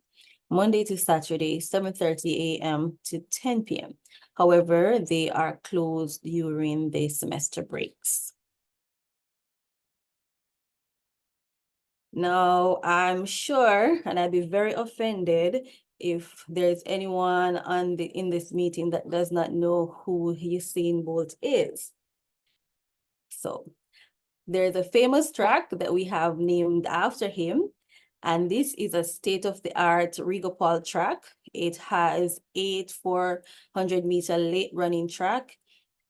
Monday to Saturday, 7:30 a.m. to 10 p.m. However, they are closed during the semester breaks. Now, I'm sure, and I'd be very offended if there's anyone in this meeting that does not know who Usain Bolt is. So there's a famous track that we have named after him, and this is a state-of-the-art Rigopol track. It has 8 400-meter late running track,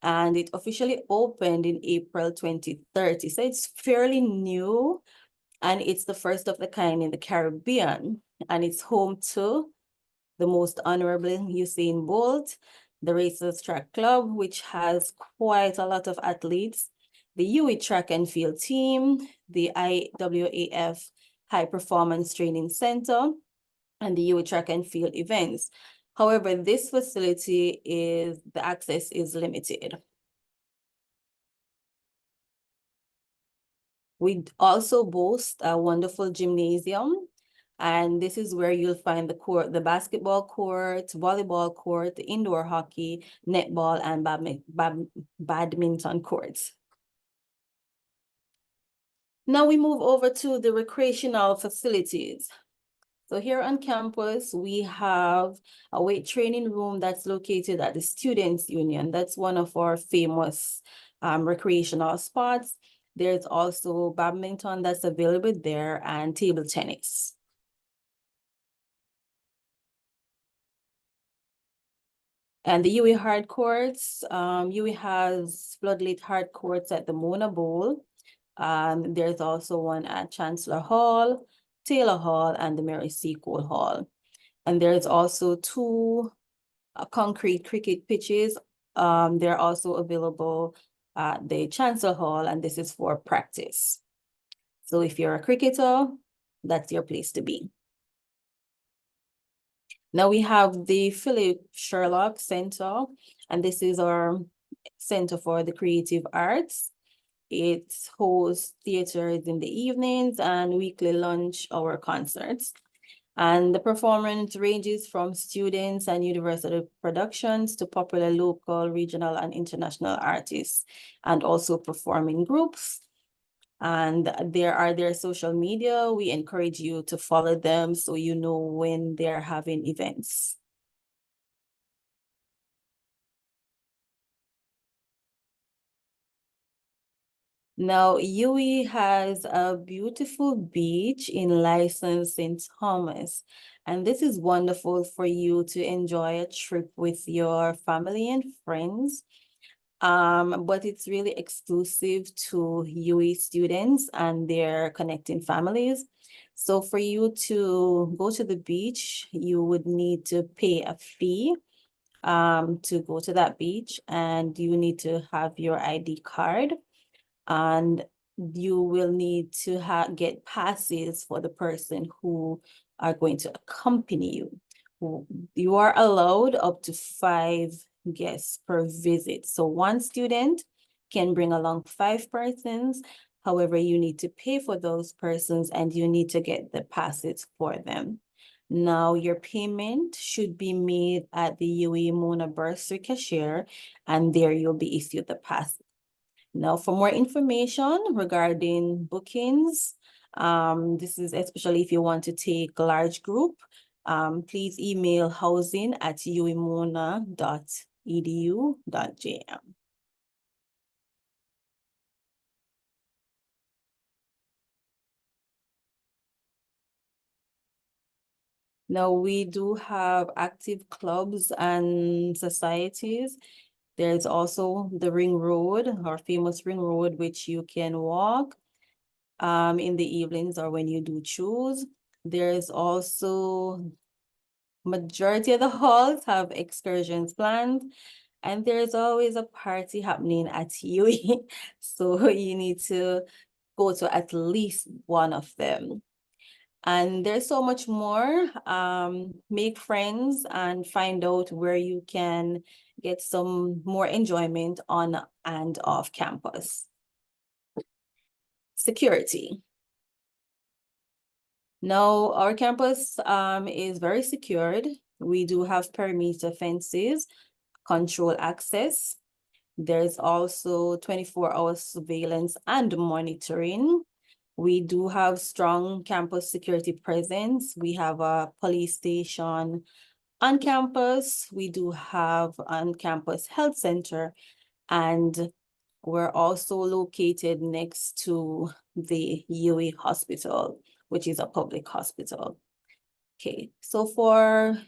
and it officially opened in April 2030. So it's fairly new, and it's the first of the kind in the Caribbean, and it's home to the Most Honorable Usain Bolt, the Racers Track Club, which has quite a lot of athletes, the UWI Track and Field Team, the IWAF High Performance Training Center, and the UWI Track and Field events. However, this facility the access is limited. We also boast a wonderful gymnasium, and this is where you'll find the basketball court, volleyball court, the indoor hockey, netball, and badminton courts. Now we move over to the recreational facilities. So here on campus, we have a weight training room that's located at the Students' Union. That's one of our famous recreational spots. There's also badminton that's available there, and table tennis. And the UWI hard courts, UWI has floodlit hard courts at the Mona Bowl. There's also one at Chancellor Hall, Taylor Hall, and the Mary C. Cole Hall. And there's also 2 concrete cricket pitches. They're also available at the Chancellor Hall, and this is for practice. So if you're a cricketer, that's your place to be. Now we have the Philip Sherlock Center, and this is our Center for the Creative Arts. It hosts theaters in the evenings and weekly lunch hour concerts. And the performance ranges from students and university productions to popular local, regional, and international artists, and also performing groups. And there are their social media. We encourage you to follow them so you know when they're having events. Now, UWI has a beautiful beach in License St. Thomas, and this is wonderful for you to enjoy a trip with your family and friends. But it's really exclusive to UWI students and their connecting families. So for you to go to the beach, you would need to pay a fee to go to that beach, and you need to have your ID card. And you will need to get passes for the person who are going to accompany you. You are allowed up to 5 guests per visit. So one student can bring along 5 persons. However, you need to pay for those persons and you need to get the passes for them. Now, your payment should be made at the UWI Mona Bursary cashier, and there you'll be issued the pass. Now, for more information regarding bookings, this is especially if you want to take a large group, please email housing@uwimona.edu.jm. Now, we do have active clubs and societies. There's also the Ring Road, our famous Ring Road, which you can walk in the evenings or when you do choose. There's also majority of the halls have excursions planned, and there's always a party happening at UWI. So you need to go to at least one of them. And there's so much more. Make friends and find out where you can get some more enjoyment on and off campus. Security. Now, our campus is very secured. We do have perimeter fences, control access. There's also 24-hour surveillance and monitoring. We do have strong campus security presence. We have a police station on campus. We do have on-campus health center, and we're also located next to the UWI Hospital, which is a public hospital. Okay, so for a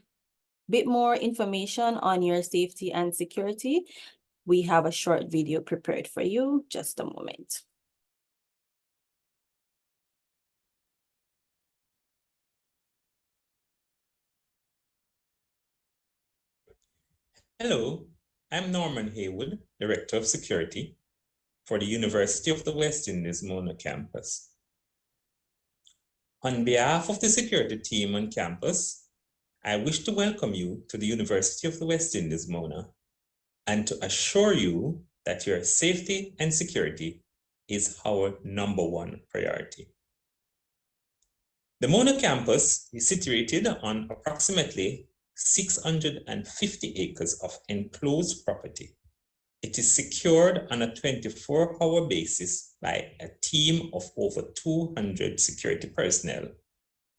bit more information on your safety and security, we have a short video prepared for you. Just a moment. Hello, I'm Norman Haywood, Director of Security for the University of the West Indies Mona campus. On behalf of the security team on campus, I wish to welcome you to the University of the West Indies Mona and to assure you that your safety and security is our #1 priority. The Mona campus is situated on approximately 650 acres of enclosed property. It is secured on a 24-hour basis by a team of over 200 security personnel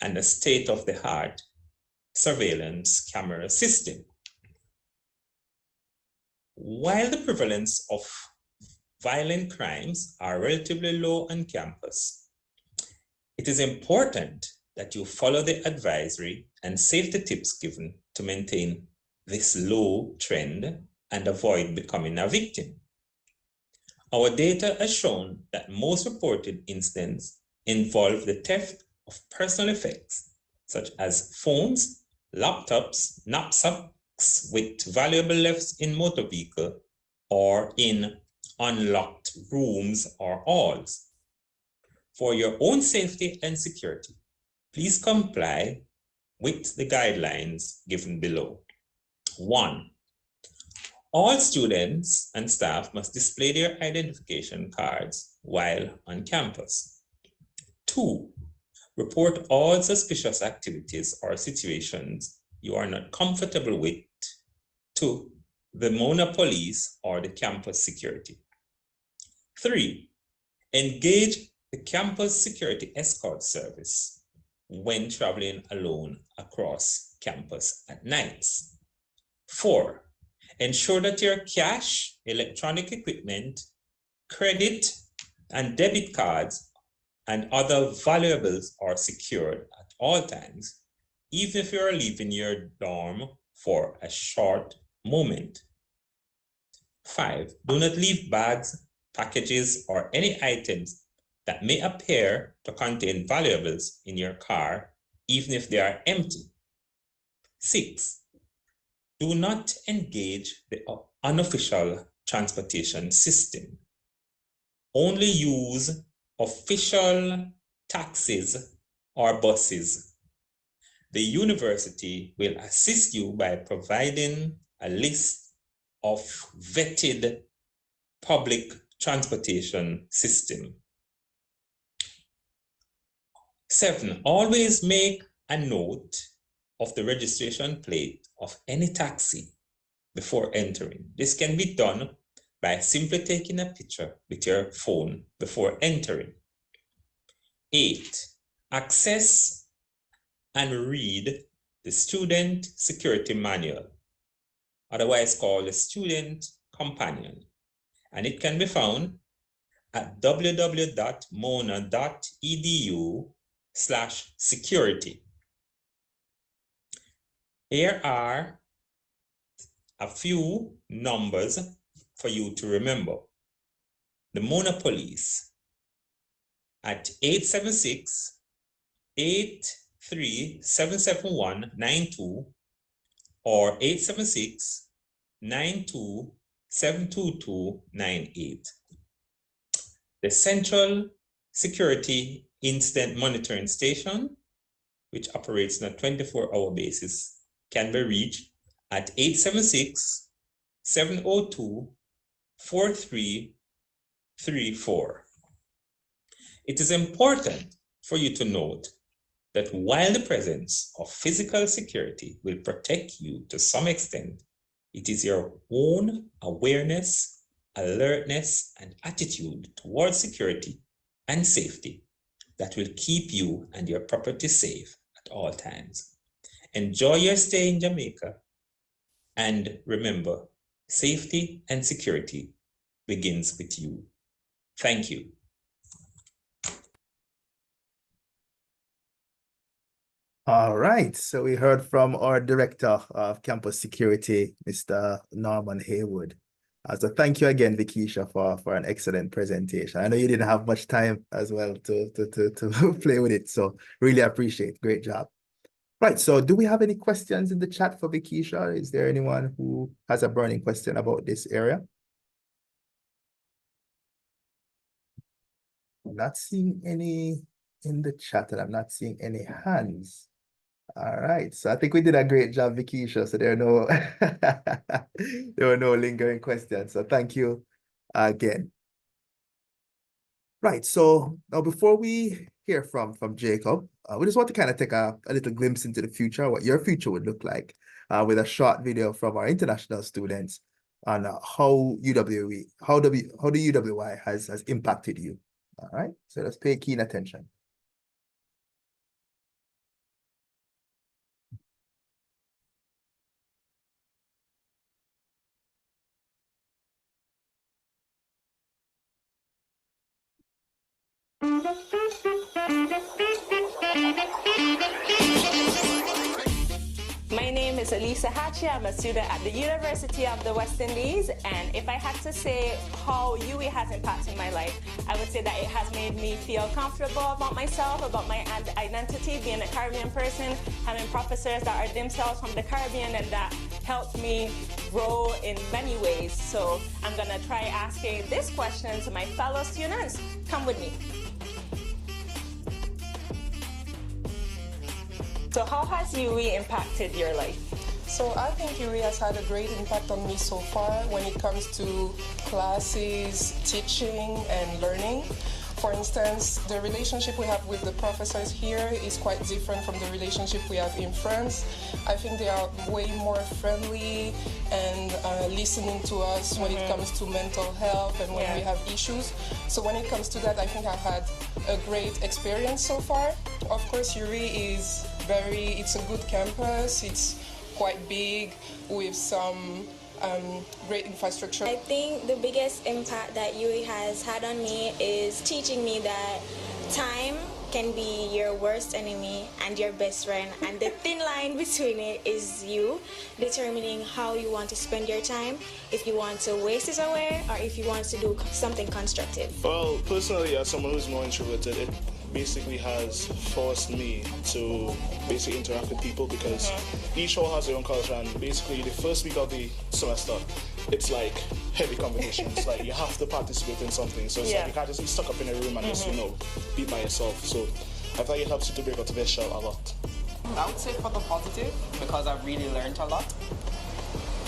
and a state-of-the-art surveillance camera system. While the prevalence of violent crimes are relatively low on campus, it is important that you follow the advisory and safety tips given to maintain this low trend and avoid becoming a victim. Our data has shown that most reported incidents involve the theft of personal effects, such as phones, laptops, knapsacks with valuable left in motor vehicle or in unlocked rooms or halls. For your own safety and security, please comply with the guidelines given below. 1. All students and staff must display their identification cards while on campus. 2. Report all suspicious activities or situations you are not comfortable with to the Mona Police or the campus security. 3, engage the campus security escort service when traveling alone across campus at nights. 4, ensure that your cash, electronic equipment, credit and debit cards, and other valuables are secured at all times, even if you are leaving your dorm for a short moment. 5, do not leave bags, packages, or any items that may appear to contain valuables in your car, even if they are empty. 6, do not engage the unofficial transportation system. Only use official taxis or buses. The university will assist you by providing a list of vetted public transportation system. 7, always make a note of the registration plate of any taxi before entering. This can be done by simply taking a picture with your phone before entering. 8, access and read the Student Security Manual, otherwise called the Student Companion, and it can be found at www.mona.edu/security. Here are a few numbers for you to remember. The Mona Police at 876-8377192 or 876-9272298. The Central Security Incident Monitoring Station, which operates on a 24-hour basis, can be reached at 876-702-4334. It is important for you to note that while the presence of physical security will protect you to some extent, it is your own awareness, alertness, and attitude towards security and safety that will keep you and your property safe at all times. Enjoy your stay in Jamaica, and remember, safety and security begins with you. Thank you. All right, so we heard from our Director of Campus Security, Mr. Norman Haywood. So thank you again, Vikisha, for an excellent presentation. I know you didn't have much time as well to play with it, so really appreciate it. Great job. Right, so do we have any questions in the chat for Vikisha? Is there anyone who has a burning question about this area? I'm not seeing any in the chat, and I'm not seeing any hands. All right, so I think we did a great job, Vikisha. So there are no there were no lingering questions. So thank you again. Right, so now before we hear from Jacob, we just want to kind of take a little glimpse into the future, what your future would look like, with a short video from our international students on how UWI, how the UWI has impacted you. All right, so let's pay keen attention. My name is Elisa Hachi. I'm a student at the University of the West Indies, and if I had to say how UWI has impacted my life, I would say that it has made me feel comfortable about myself, about my identity, being a Caribbean person, having professors that are themselves from the Caribbean, and that helped me grow in many ways. So I'm gonna try asking this question to my fellow students. Come with me. So how has UWI impacted your life? So I think UWI has had a great impact on me so far when it comes to classes, teaching, and learning. For instance, the relationship we have with the professors here is quite different from the relationship we have in France. I think they are way more friendly and listening to us when it comes to mental health and when we have issues. So when it comes to that, I think I've had a great experience so far. Of course, UWI is it's a good campus. It's quite big with some great infrastructure. I think the biggest impact that UWI has had on me is teaching me that time can be your worst enemy and your best friend, and the thin line between it is you determining how you want to spend your time, if you want to waste it away or if you want to do something constructive. Well, personally, as someone who's more introverted, it basically has forced me to basically interact with people because each hall has their own culture, and basically the first week of the semester, it's like heavy competitions. Like you have to participate in something, so it's like you can't just be stuck up in a room and just be by yourself. So I think it helps you to break out of your shell a lot. I would say for the positive, because I've really learned a lot.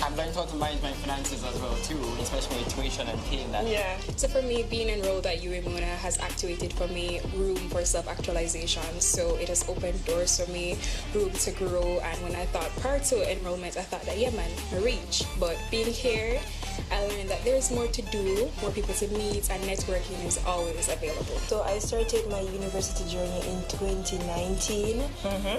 I've learned how to manage my finances as well too, especially with tuition and paying that. Yeah. So for me, being enrolled at UWI Mona has activated for me room for self-actualization. So it has opened doors for me, room to grow. And when I thought prior to enrollment, I thought that, yeah man, I reach. But being here, I learned that there's more to do, more people to meet, and networking is always available. So I started my university journey in 2019,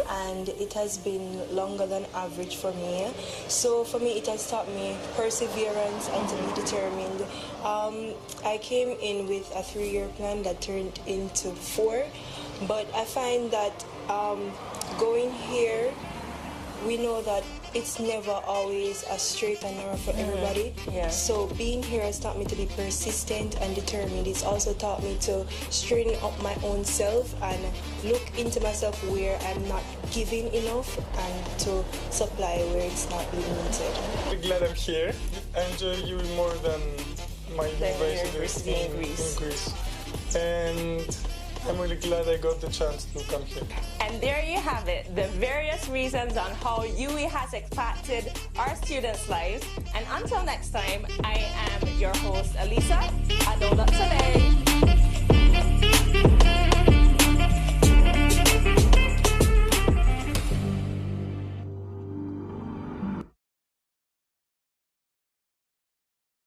and it has been longer than average for me. So for me, it has taught me perseverance and to be determined. I came in with a 3-year plan that turned into 4, but I find that going here, we know that it's never always a straight and narrow for everybody. So being here has taught me to be persistent and determined. It's also taught me to straighten up my own self and look into myself where I'm not giving enough and to supply where it's not limited. I'm glad I'm here. I enjoy UWI more than my university in Greece. And I'm really glad I got the chance to come here. And there you have it, the various reasons on how UWI has impacted our students' lives. And until next time, I am your host, Elisa. Adola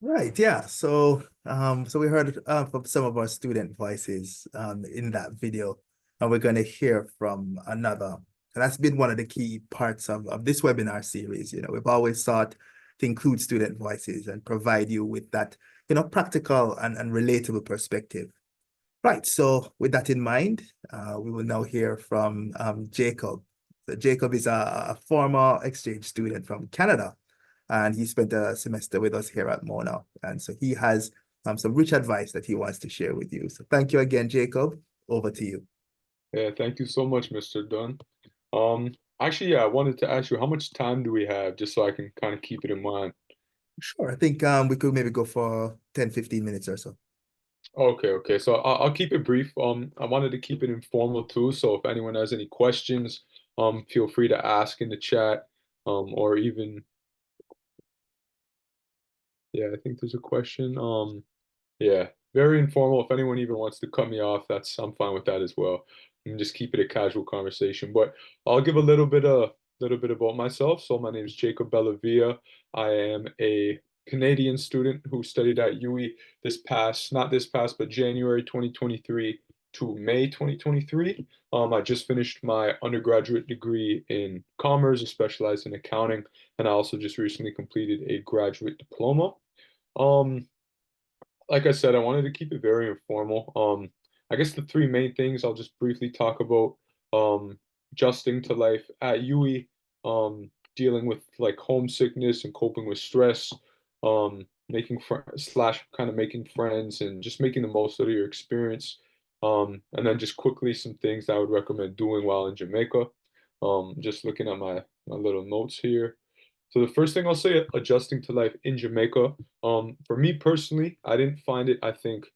Right, yeah. So so we heard from some of our student voices in that video, and we're going to hear from another. And that's been one of the key parts of this webinar series. You know, we've always sought to include student voices and provide you with that, practical and relatable perspective. Right, so with that in mind, we will now hear from Jacob. So Jacob is a former exchange student from Canada, and he spent a semester with us here at Mona. And so he has some rich advice that he wants to share with you. So thank you again, Jacob. Over to you. Yeah, thank you so much, Mr. Dunn. Actually, yeah, I wanted to ask you, how much time do we have, just so I can kind of keep it in mind? Sure, I think we could maybe go for 10, 15 minutes or so. Okay. So I'll keep it brief. I wanted to keep it informal too. So if anyone has any questions, feel free to ask in the chat, or even, yeah, I think there's a question. Yeah, very informal. If anyone even wants to cut me off, I'm fine with that as well. And just keep it a casual conversation. But I'll give a little bit about myself. So my name is Jacob Bellavia. I am a Canadian student who studied at UWI but January 2023 to May 2023. I just finished my undergraduate degree in commerce, specialized in accounting, and I also just recently completed a graduate diploma. Like I said, I wanted to keep it very informal. I guess the 3 main things I'll just briefly talk about: adjusting to life at UWI, dealing with like homesickness and coping with stress, making friends and just making the most out of your experience. And then just quickly some things that I would recommend doing while in Jamaica. Just looking at my little notes here. So the first thing I'll say, adjusting to life in Jamaica. For me personally, I didn't find it, I think,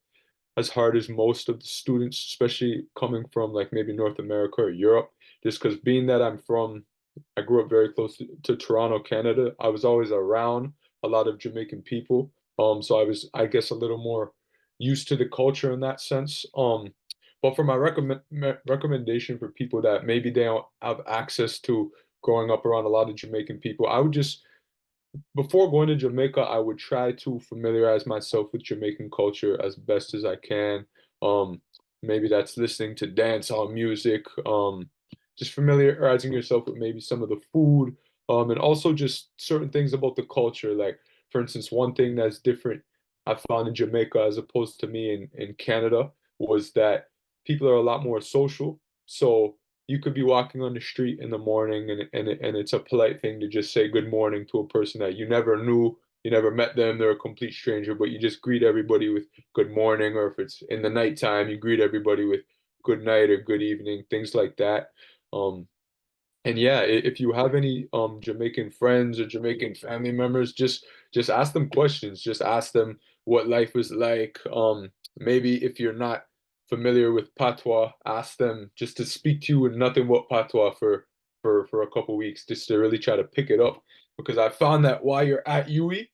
as hard as most of the students, especially coming from like maybe North America or Europe, just because being that I grew up very close to Toronto, Canada. I was always around a lot of Jamaican people. So I was, I guess, a little more used to the culture in that sense. But for my recommendation for people that maybe they don't have access to growing up around a lot of Jamaican people, I would just before going to Jamaica, I would try to familiarize myself with Jamaican culture as best as I can. Um, Maybe that's listening to dancehall music, just familiarizing yourself with maybe some of the food, and also just certain things about the culture. Like, for instance, one thing that's different I found in Jamaica as opposed to me in Canada was that people are a lot more social. So you could be walking on the street in the morning and it's a polite thing to just say good morning to a person that you never knew, you never met them, they're a complete stranger, but you just greet everybody with good morning, or if it's in the nighttime, you greet everybody with good night or good evening, things like that. Um, and yeah, if you have any Jamaican friends or Jamaican family members, just ask them questions. Just ask them what life is like. Maybe if you're not familiar with patois, ask them just to speak to you in nothing but patois for a couple weeks, just to really try to pick it up. Because I found that while you're at UWI,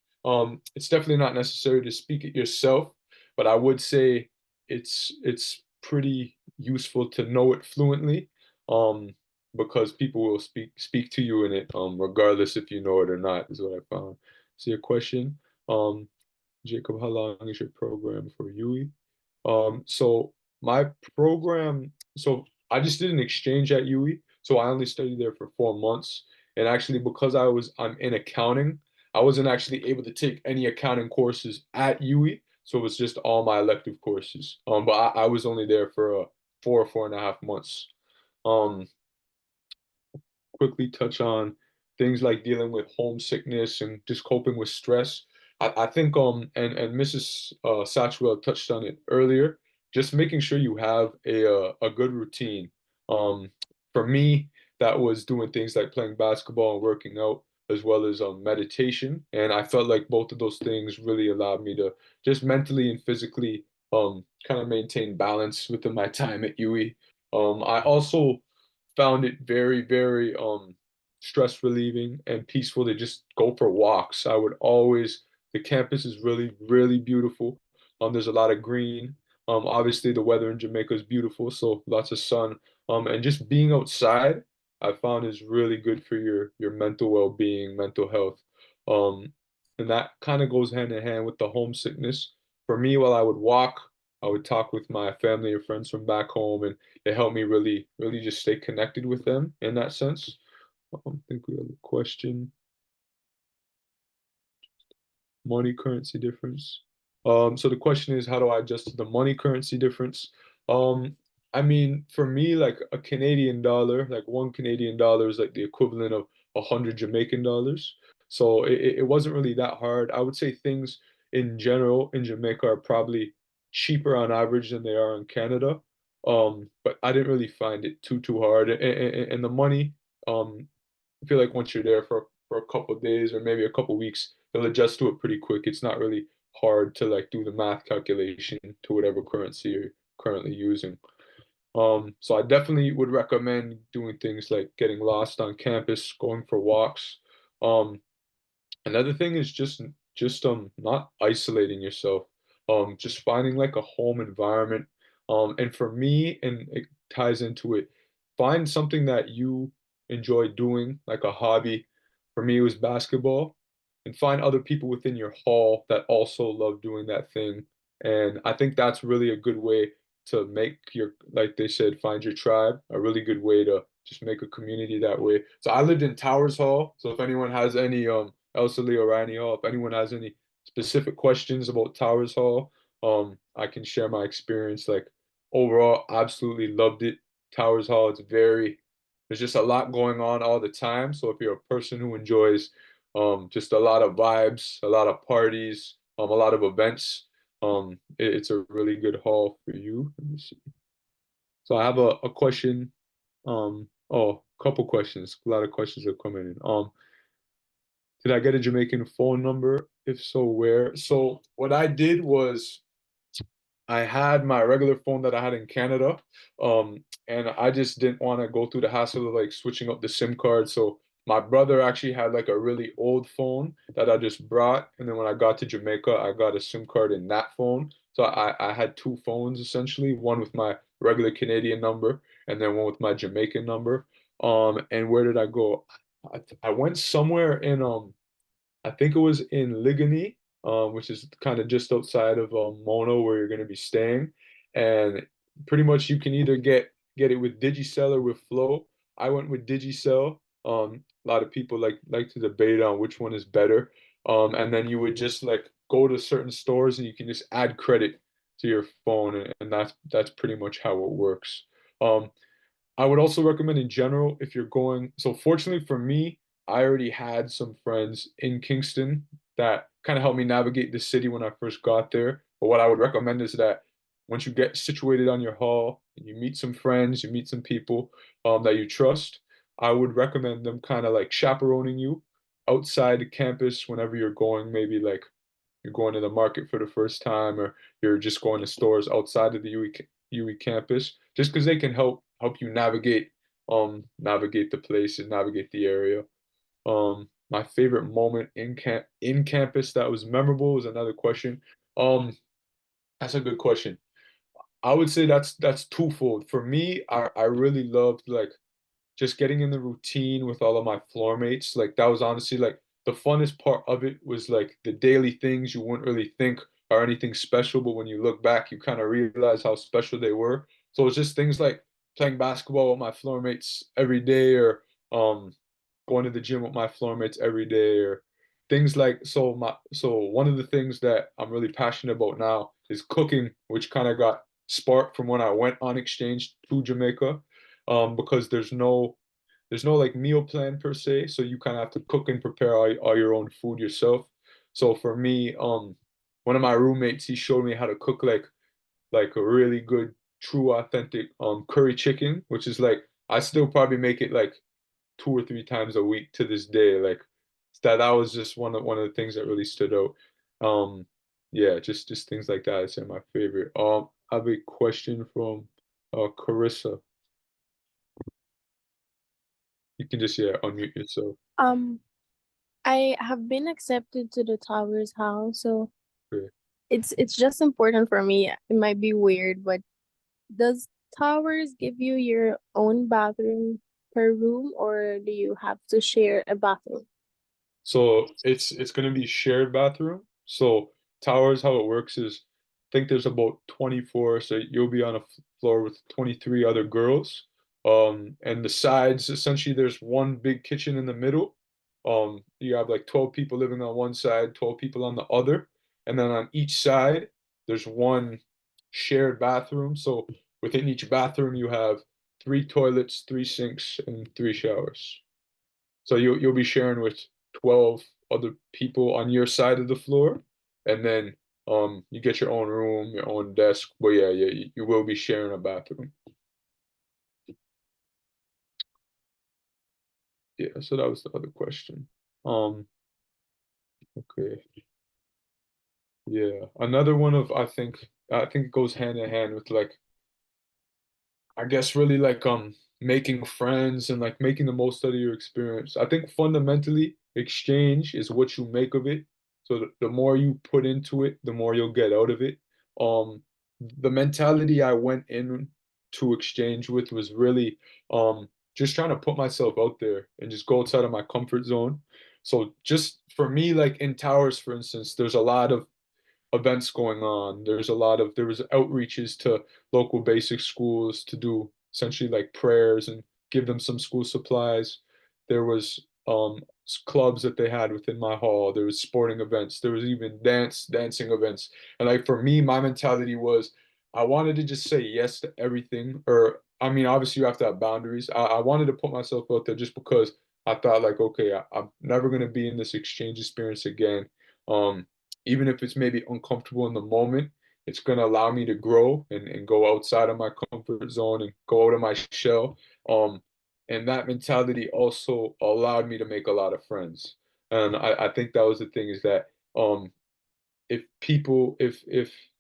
it's definitely not necessary to speak it yourself, but I would say it's pretty useful to know it fluently. Um, because people will speak to you in it, regardless if you know it or not, is what I found. So your question, um, Jacob, how long is your program for UE? So my program, so I just did an exchange at UE, so I only studied there for 4 months. And actually, because I'm in accounting, I wasn't actually able to take any accounting courses at UE, so it was just all my elective courses. But I was only there for 4.5 months. Um, Quickly touch on things like dealing with homesickness and just coping with stress. I think and Mrs. Satchwell touched on it earlier. Just making sure you have a good routine. Um, for me, that was doing things like playing basketball and working out, as well as meditation. And I felt like both of those things really allowed me to just mentally and physically kind of maintain balance within my time at UE. I also found it very, very stress relieving and peaceful to just go for walks. The campus is really, really beautiful. There's a lot of green. Obviously the weather in Jamaica is beautiful, so lots of sun. And just being outside, I found is really good for your mental well-being, mental health. Um, and that kind of goes hand in hand with the homesickness. For me, while I would walk, I would talk with my family or friends from back home, and it helped me really, really just stay connected with them in that sense. I think we have a question. Money currency difference. So the question is, how do I adjust to the money currency difference? Um, I mean, for me, like a Canadian dollar, like one Canadian dollar is like the equivalent of 100 Jamaican dollars. So it wasn't really that hard. I would say things in general in Jamaica are probably cheaper on average than they are in Canada. But I didn't really find it too hard. And the money, um, I feel like once you're there for a couple of days or maybe a couple of weeks, they'll adjust to it pretty quick. It's not really hard to like do the math calculation to whatever currency you're currently using. So I definitely would recommend doing things like getting lost on campus, going for walks. Um, Another thing is just not isolating yourself. Just finding like a home environment. And for me, and it ties into it, find something that you enjoy doing, like a hobby. For me, it was basketball. And find other people within your hall that also love doing that thing. And I think that's really a good way to make your, like they said, find your tribe, a really good way to just make a community that way. So I lived in Towers Hall. So if anyone has any Elsa or Rani Hall. If anyone has any specific questions about Towers Hall, I can share my experience. Like overall, absolutely loved it. Towers Hall, there's just a lot going on all the time. So if you're a person who enjoys just a lot of vibes, a lot of parties, a lot of events, it's a really good hall for you. Let me see. So I have a question. A couple questions. A lot of questions are coming in. Did I get a Jamaican phone number? If so, where? So what I did was I had my regular phone that I had in Canada, and I just didn't want to go through the hassle of like switching up the SIM card. So my brother actually had like a really old phone that I just brought, and then when I got to Jamaica, I got a SIM card in that phone. So I had two phones essentially, one with my regular Canadian number and then one with my Jamaican number. And where did I go? I went somewhere in I think it was in Ligony, which is kind of just outside of Mono where you're going to be staying. And pretty much you can either get it with Digicel or with Flow. I went with Digicel. A lot of people like to debate on which one is better. And then you would just like go to certain stores and you can just add credit to your phone, and that's pretty much how it works. Um, I would also recommend in general if you're going. So fortunately for me, I already had some friends in Kingston that kind of helped me navigate the city when I first got there. But what I would recommend is that once you get situated on your hall, and you meet some friends, you meet some people that you trust, I would recommend them kind of like chaperoning you outside the campus whenever you're going, maybe like you're going to the market for the first time or you're just going to stores outside of the UE campus, just because they can help you navigate the place and navigate the area. My favorite moment in campus that was memorable is another question. Um, that's a good question. I would say that's twofold. For me, I really loved like just getting in the routine with all of my floor mates. Like that was honestly like the funnest part of it was like the daily things you wouldn't really think are anything special, but when you look back, you kind of realize how special they were. So it's just things like playing basketball with my floor mates every day, or um going to the gym with my floor mates every day, or things like so one of the things that I'm really passionate about now is cooking, which kind of got sparked from when I went on exchange to Jamaica, because there's no like meal plan per se, so you kind of have to cook and prepare all your own food yourself. So for me, one of my roommates, he showed me how to cook like a really good, true, authentic curry chicken, which is like I still probably make it like 2 or 3 times a week to this day. Like that was just one of the things that really stood out. Yeah, just things like that. I'd say my favorite. I have a question from Carissa. You can just unmute yourself. Um, I have been accepted to the Towers house, so Okay. it's just important for me. It might be weird, but does Towers give you your own bathroom per room, or do you have to share a bathroom? So it's gonna be shared bathroom. So towers, how it works is, I think there's about 24, so you'll be on a floor with 23 other girls. And the sides, essentially, there's one big kitchen in the middle. You have like 12 people living on one side, 12 people on the other, and then on each side, there's one shared bathroom. So within each bathroom, you have 3 toilets, 3 sinks, and 3 showers. So you'll be sharing with 12 other people on your side of the floor, and then you get your own room, your own desk. But yeah, you will be sharing a bathroom. Yeah, so that was the other question. Okay. Yeah. Another one of I think it goes hand in hand with like I guess really like making friends and like making the most out of your experience. I think fundamentally exchange is what you make of it. So the more you put into it, the more you'll get out of it. Um the mentality I went in to exchange with was really just trying to put myself out there and just go outside of my comfort zone. So just for me, like in Towers, for instance, there's a lot of events going on. There was outreaches to local basic schools to do essentially like prayers and give them some school supplies. There was clubs that they had within my hall. There was sporting events. There was even dancing events. And like for me, my mentality was I wanted to just say yes to everything. Or I mean, obviously you have to have boundaries. I wanted to put myself out there just because I thought like, okay, I'm never gonna be in this exchange experience again. Um, Even if it's maybe uncomfortable in the moment, it's going to allow me to grow and go outside of my comfort zone and go out of my shell. And that mentality also allowed me to make a lot of friends. And I think that was the thing is that um, if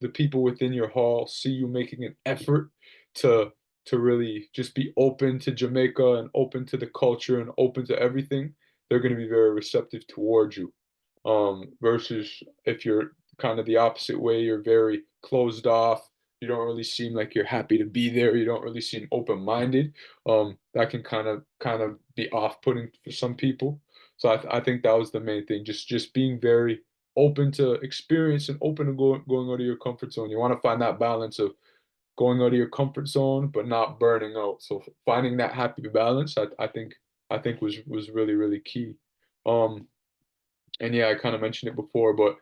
the people within your hall see you making an effort to to really just be open to Jamaica and open to the culture and open to everything, they're going to be very receptive towards you. Versus if you're kind of the opposite way, you're very closed off. You don't really seem like you're happy to be there. You don't really seem open-minded. That can kind of be off-putting for some people. So I think that was the main thing. Just being very open to experience and open to going out of your comfort zone. You want to find that balance of going out of your comfort zone, but not burning out. So finding that happy balance, I think was really, really key. Um, and yeah, I kind of mentioned it before, but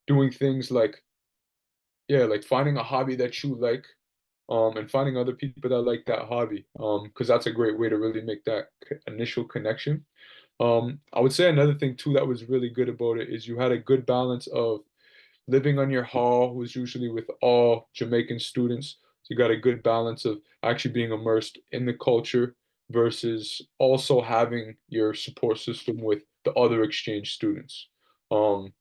doing things like, yeah, like finding a hobby that you like, and finding other people that like that hobby, because that's a great way to really make that initial connection. I would say another thing too that was really good about it is you had a good balance of living on your hall was usually with all Jamaican students. So you got a good balance of actually being immersed in the culture versus also having your support system with the other exchange students. Um,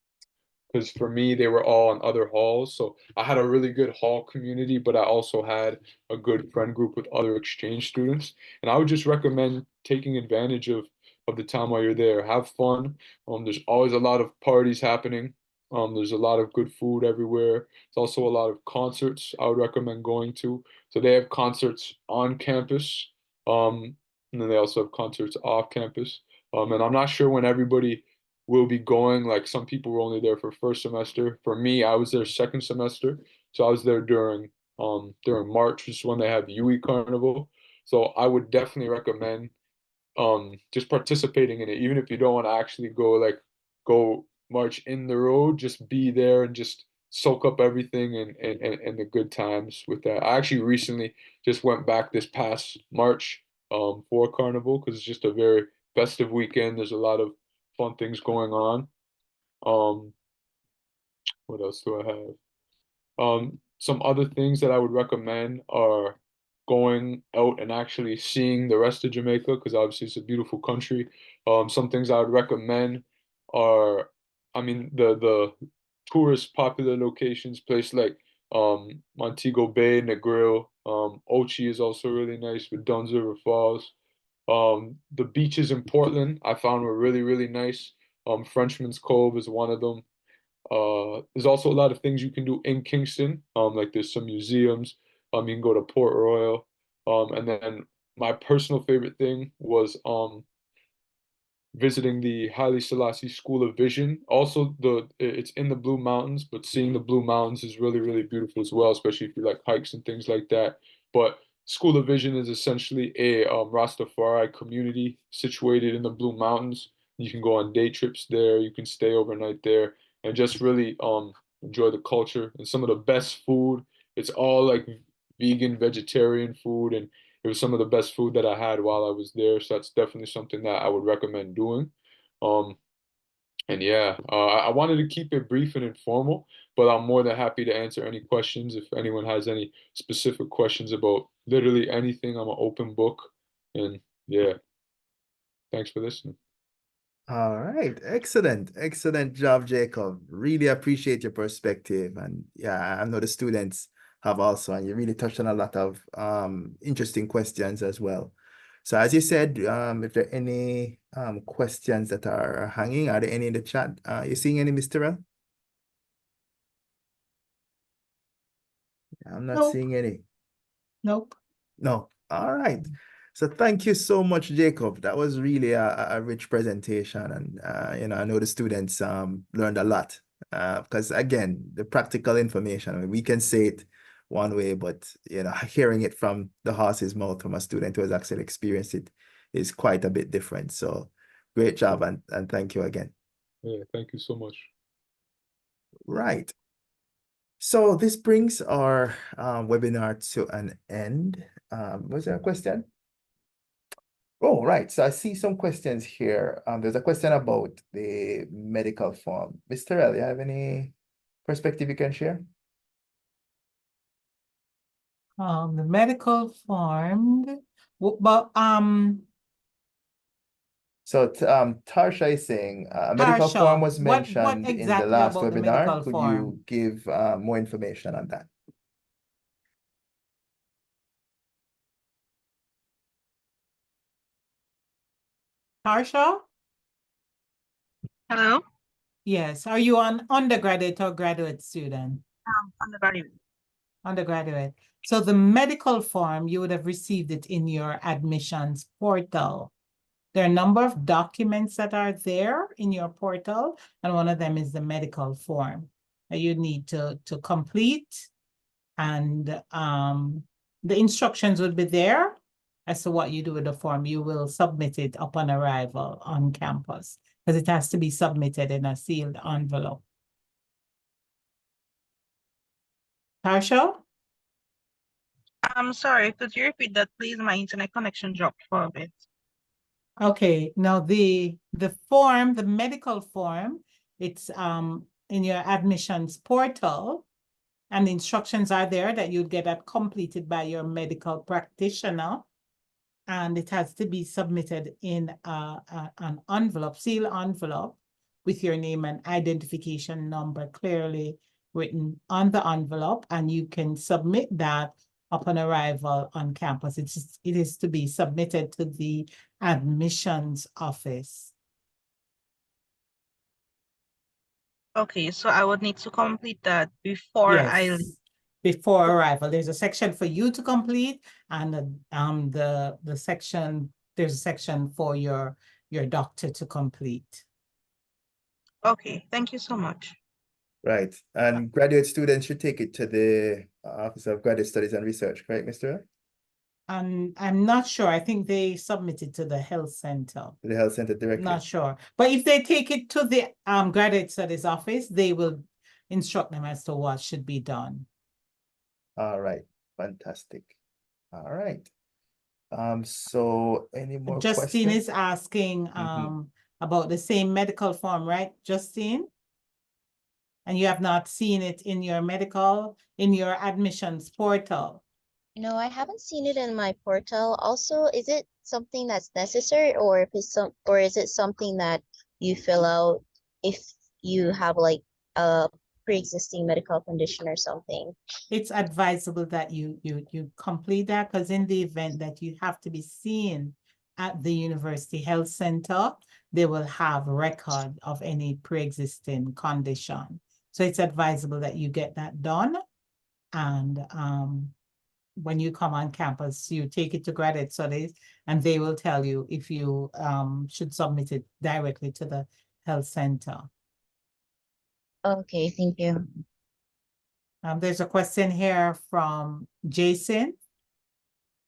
because for me they were all in other halls, so I had a really good hall community, but I also had a good friend group with other exchange students, and I would just recommend taking advantage of the time while you're there. Have fun. There's always a lot of parties happening. There's a lot of good food everywhere. There's also a lot of concerts I would recommend going to. So they have concerts on campus, um, and then they also have concerts off campus. And I'm not sure when everybody will be going. Like some people were only there for first semester. For me, I was there second semester, so I was there during March, which is when they have UE Carnival. So I would definitely recommend just participating in it, even if you don't want to actually go march in the road, just be there and just soak up everything and the good times with that. I actually recently just went back this past March for Carnival because it's just a very festive weekend. There's a lot of fun things going on. Um, what else do I have? Some other things that I would recommend are going out and actually seeing the rest of Jamaica because obviously it's a beautiful country. Some things I would recommend are, I mean, the tourist popular locations, place like Montego Bay, Negril. Ochi is also really nice with Dunn's River Falls. The beaches in Portland I found were really, really nice. Frenchman's Cove is one of them. There's also a lot of things you can do in Kingston. Like there's some museums. You can go to Port Royal. And then my personal favorite thing was visiting the Haile Selassie School of Vision. Also, it's in the Blue Mountains, but seeing the Blue Mountains is really, really beautiful as well, especially if you like hikes and things like that. But School of Vision is essentially a Rastafari community situated in the Blue Mountains. You can go on day trips there, you can stay overnight there, and just really enjoy the culture and some of the best food. It's all like vegan, vegetarian food, and it was some of the best food that I had while I was there. So that's definitely something that I would recommend doing. Um, and yeah, I wanted to keep it brief and informal, but I'm more than happy to answer any questions. If anyone has any specific questions about literally anything, I'm an open book. And yeah, thanks for listening. All right, excellent job, Jacob. Really appreciate your perspective, and yeah, I know the students have also, and you really touched on a lot of interesting questions as well. So as you said, if there are any questions that are hanging, are there any in the chat? You seeing any, Mr. L? I'm not Nope. seeing any. Nope. No. All right. So thank you so much, Jacob. That was really a rich presentation, and I know the students learned a lot because again, the practical information. I mean, we can say it one way, but hearing it from the horse's mouth from a student who has actually experienced it is quite a bit different. So great job, and thank you again. Yeah, thank you so much. Right. So this brings our webinar to an end. Was there a question? Oh, right. So I see some questions here. There's a question about the medical form. Mr. L, you have any perspective you can share? The medical form, but So Tarsha is saying a medical form Tarsha, was what mentioned in the exactly last about the webinar. medical Could form? you give more information on that? Tarsha? Hello? Yes. Are you an undergraduate or graduate student? Undergraduate. Undergraduate. So the medical form, you would have received it in your admissions portal. There are a number of documents that are there in your portal, and one of them is the medical form that you need to complete. And the instructions would be there as to what you do with the form. You will submit it upon arrival on campus because it has to be submitted in a sealed envelope. Partial? I'm sorry, could you repeat that, please? My internet connection dropped for a bit. Okay, now the form, the medical form, it's in your admissions portal, and the instructions are there that you'd get that completed by your medical practitioner, and it has to be submitted in an envelope, seal envelope, with your name and identification number clearly written on the envelope, and you can submit that upon arrival on campus. It is to be submitted to the admissions office. Okay, so I would need to complete that before I leave. Yes, before arrival. There's a section for you to complete, and the section, there's a section for your doctor to complete. Okay, thank you so much. Right. And graduate students should take it to the Office of Graduate Studies and Research, correct, Mr. I'm not sure. I think they submitted to the health center. The health center directly. Not sure. But if they take it to the graduate studies office, they will instruct them as to what should be done. All right. Fantastic. All right. So any more Justine questions? is asking about the same medical form, right, Justine? And you have not seen it in your admissions portal. No, I haven't seen it in my portal. Also, is it something that's necessary, or if it's or is it something that you fill out if you have like a pre-existing medical condition or something? It's advisable that you complete that, because in the event that you have to be seen at the University Health Center, they will have record of any pre-existing condition. So it's advisable that you get that done. And when you come on campus, you take it to graduate studies, and they will tell you if you should submit it directly to the health center. Okay, thank you. There's a question here from Jason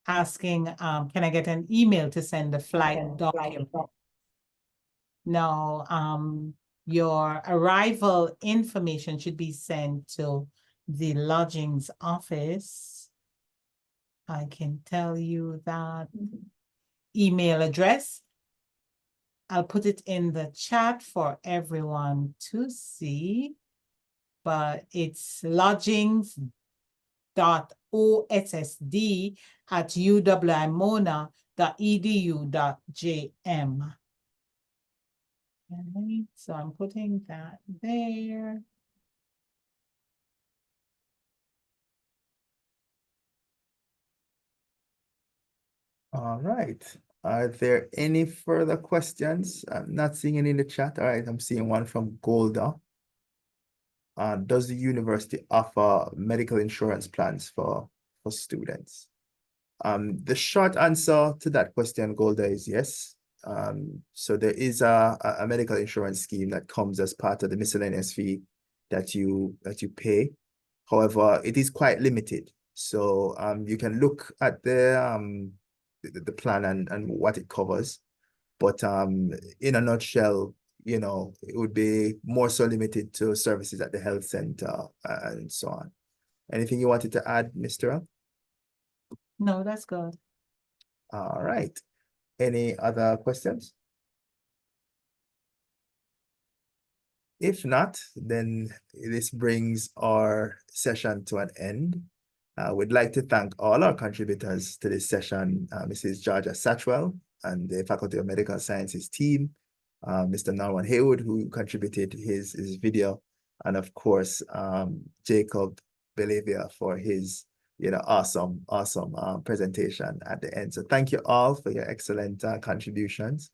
asking, can I get an email to send the flight document? No, your arrival information should be sent to the lodgings office. I can tell you that email address. I'll put it in the chat for everyone to see, but it's lodgings.ossd@uwimona.edu.jm. Okay, so I'm putting that there. All right. Are there any further questions? I'm not seeing any in the chat. All right, I'm seeing one from Golda. Does the university offer medical insurance plans for students? The short answer to that question, Golda, is yes. So there is a medical insurance scheme that comes as part of the miscellaneous fee that you pay. However, it is quite limited. So you can look at the plan and what it covers. But in a nutshell, you know, it would be more so limited to services at the health center and so on. Anything you wanted to add, Mr. No, that's good. All right. Any other questions? If not, then this brings our session to an end. We'd like to thank all our contributors to this session, Mrs. Georgia Satchwell and the Faculty of Medical Sciences team, Mr. Norman Haywood, who contributed his video, and of course, Jacob Bellavia for his awesome presentation at the end. So thank you all for your excellent contributions.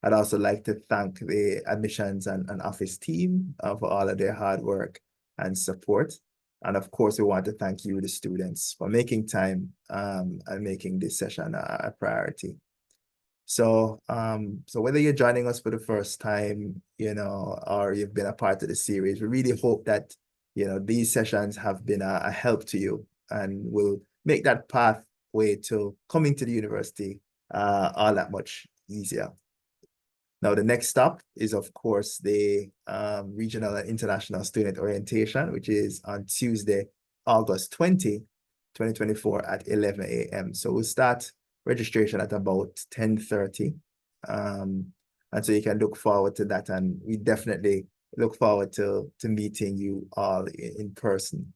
I'd also like to thank the admissions and office team for all of their hard work and support. And of course, we want to thank you, the students, for making time and making this session a priority. So, so whether you're joining us for the first time, or you've been a part of the series, we really hope that, these sessions have been a help to you and will make that pathway to coming to the university all that much easier. Now, the next stop is, of course, the Regional and International Student Orientation, which is on Tuesday, August 20, 2024 at 11 a.m. So we'll start registration at about 10:30. And so you can look forward to that. And we definitely look forward to meeting you all in person.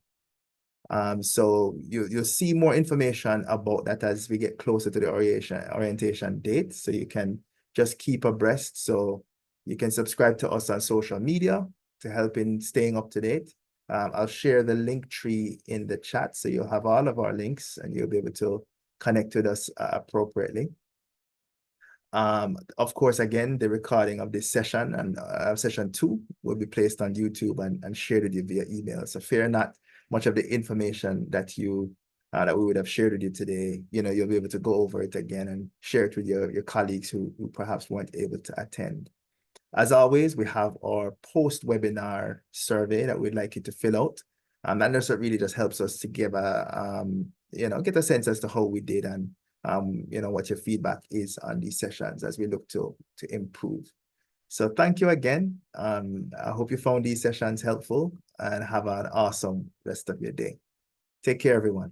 So you'll see more information about that as we get closer to the orientation date. So you can just keep abreast. So you can subscribe to us on social media to help in staying up to date. I'll share the link tree in the chat, so you'll have all of our links and you'll be able to connect with us appropriately. Of course, again, the recording of this session and session 2 will be placed on YouTube and shared with you via email. So fear not, much of the information that that we would have shared with you today, you'll be able to go over it again and share it with your colleagues who perhaps weren't able to attend. As always, we have our post-webinar survey that we'd like you to fill out. And that really just helps us to give get a sense as to how we did and what your feedback is on these sessions as we look to improve. So thank you again. I hope you found these sessions helpful and have an awesome rest of your day. Take care, everyone.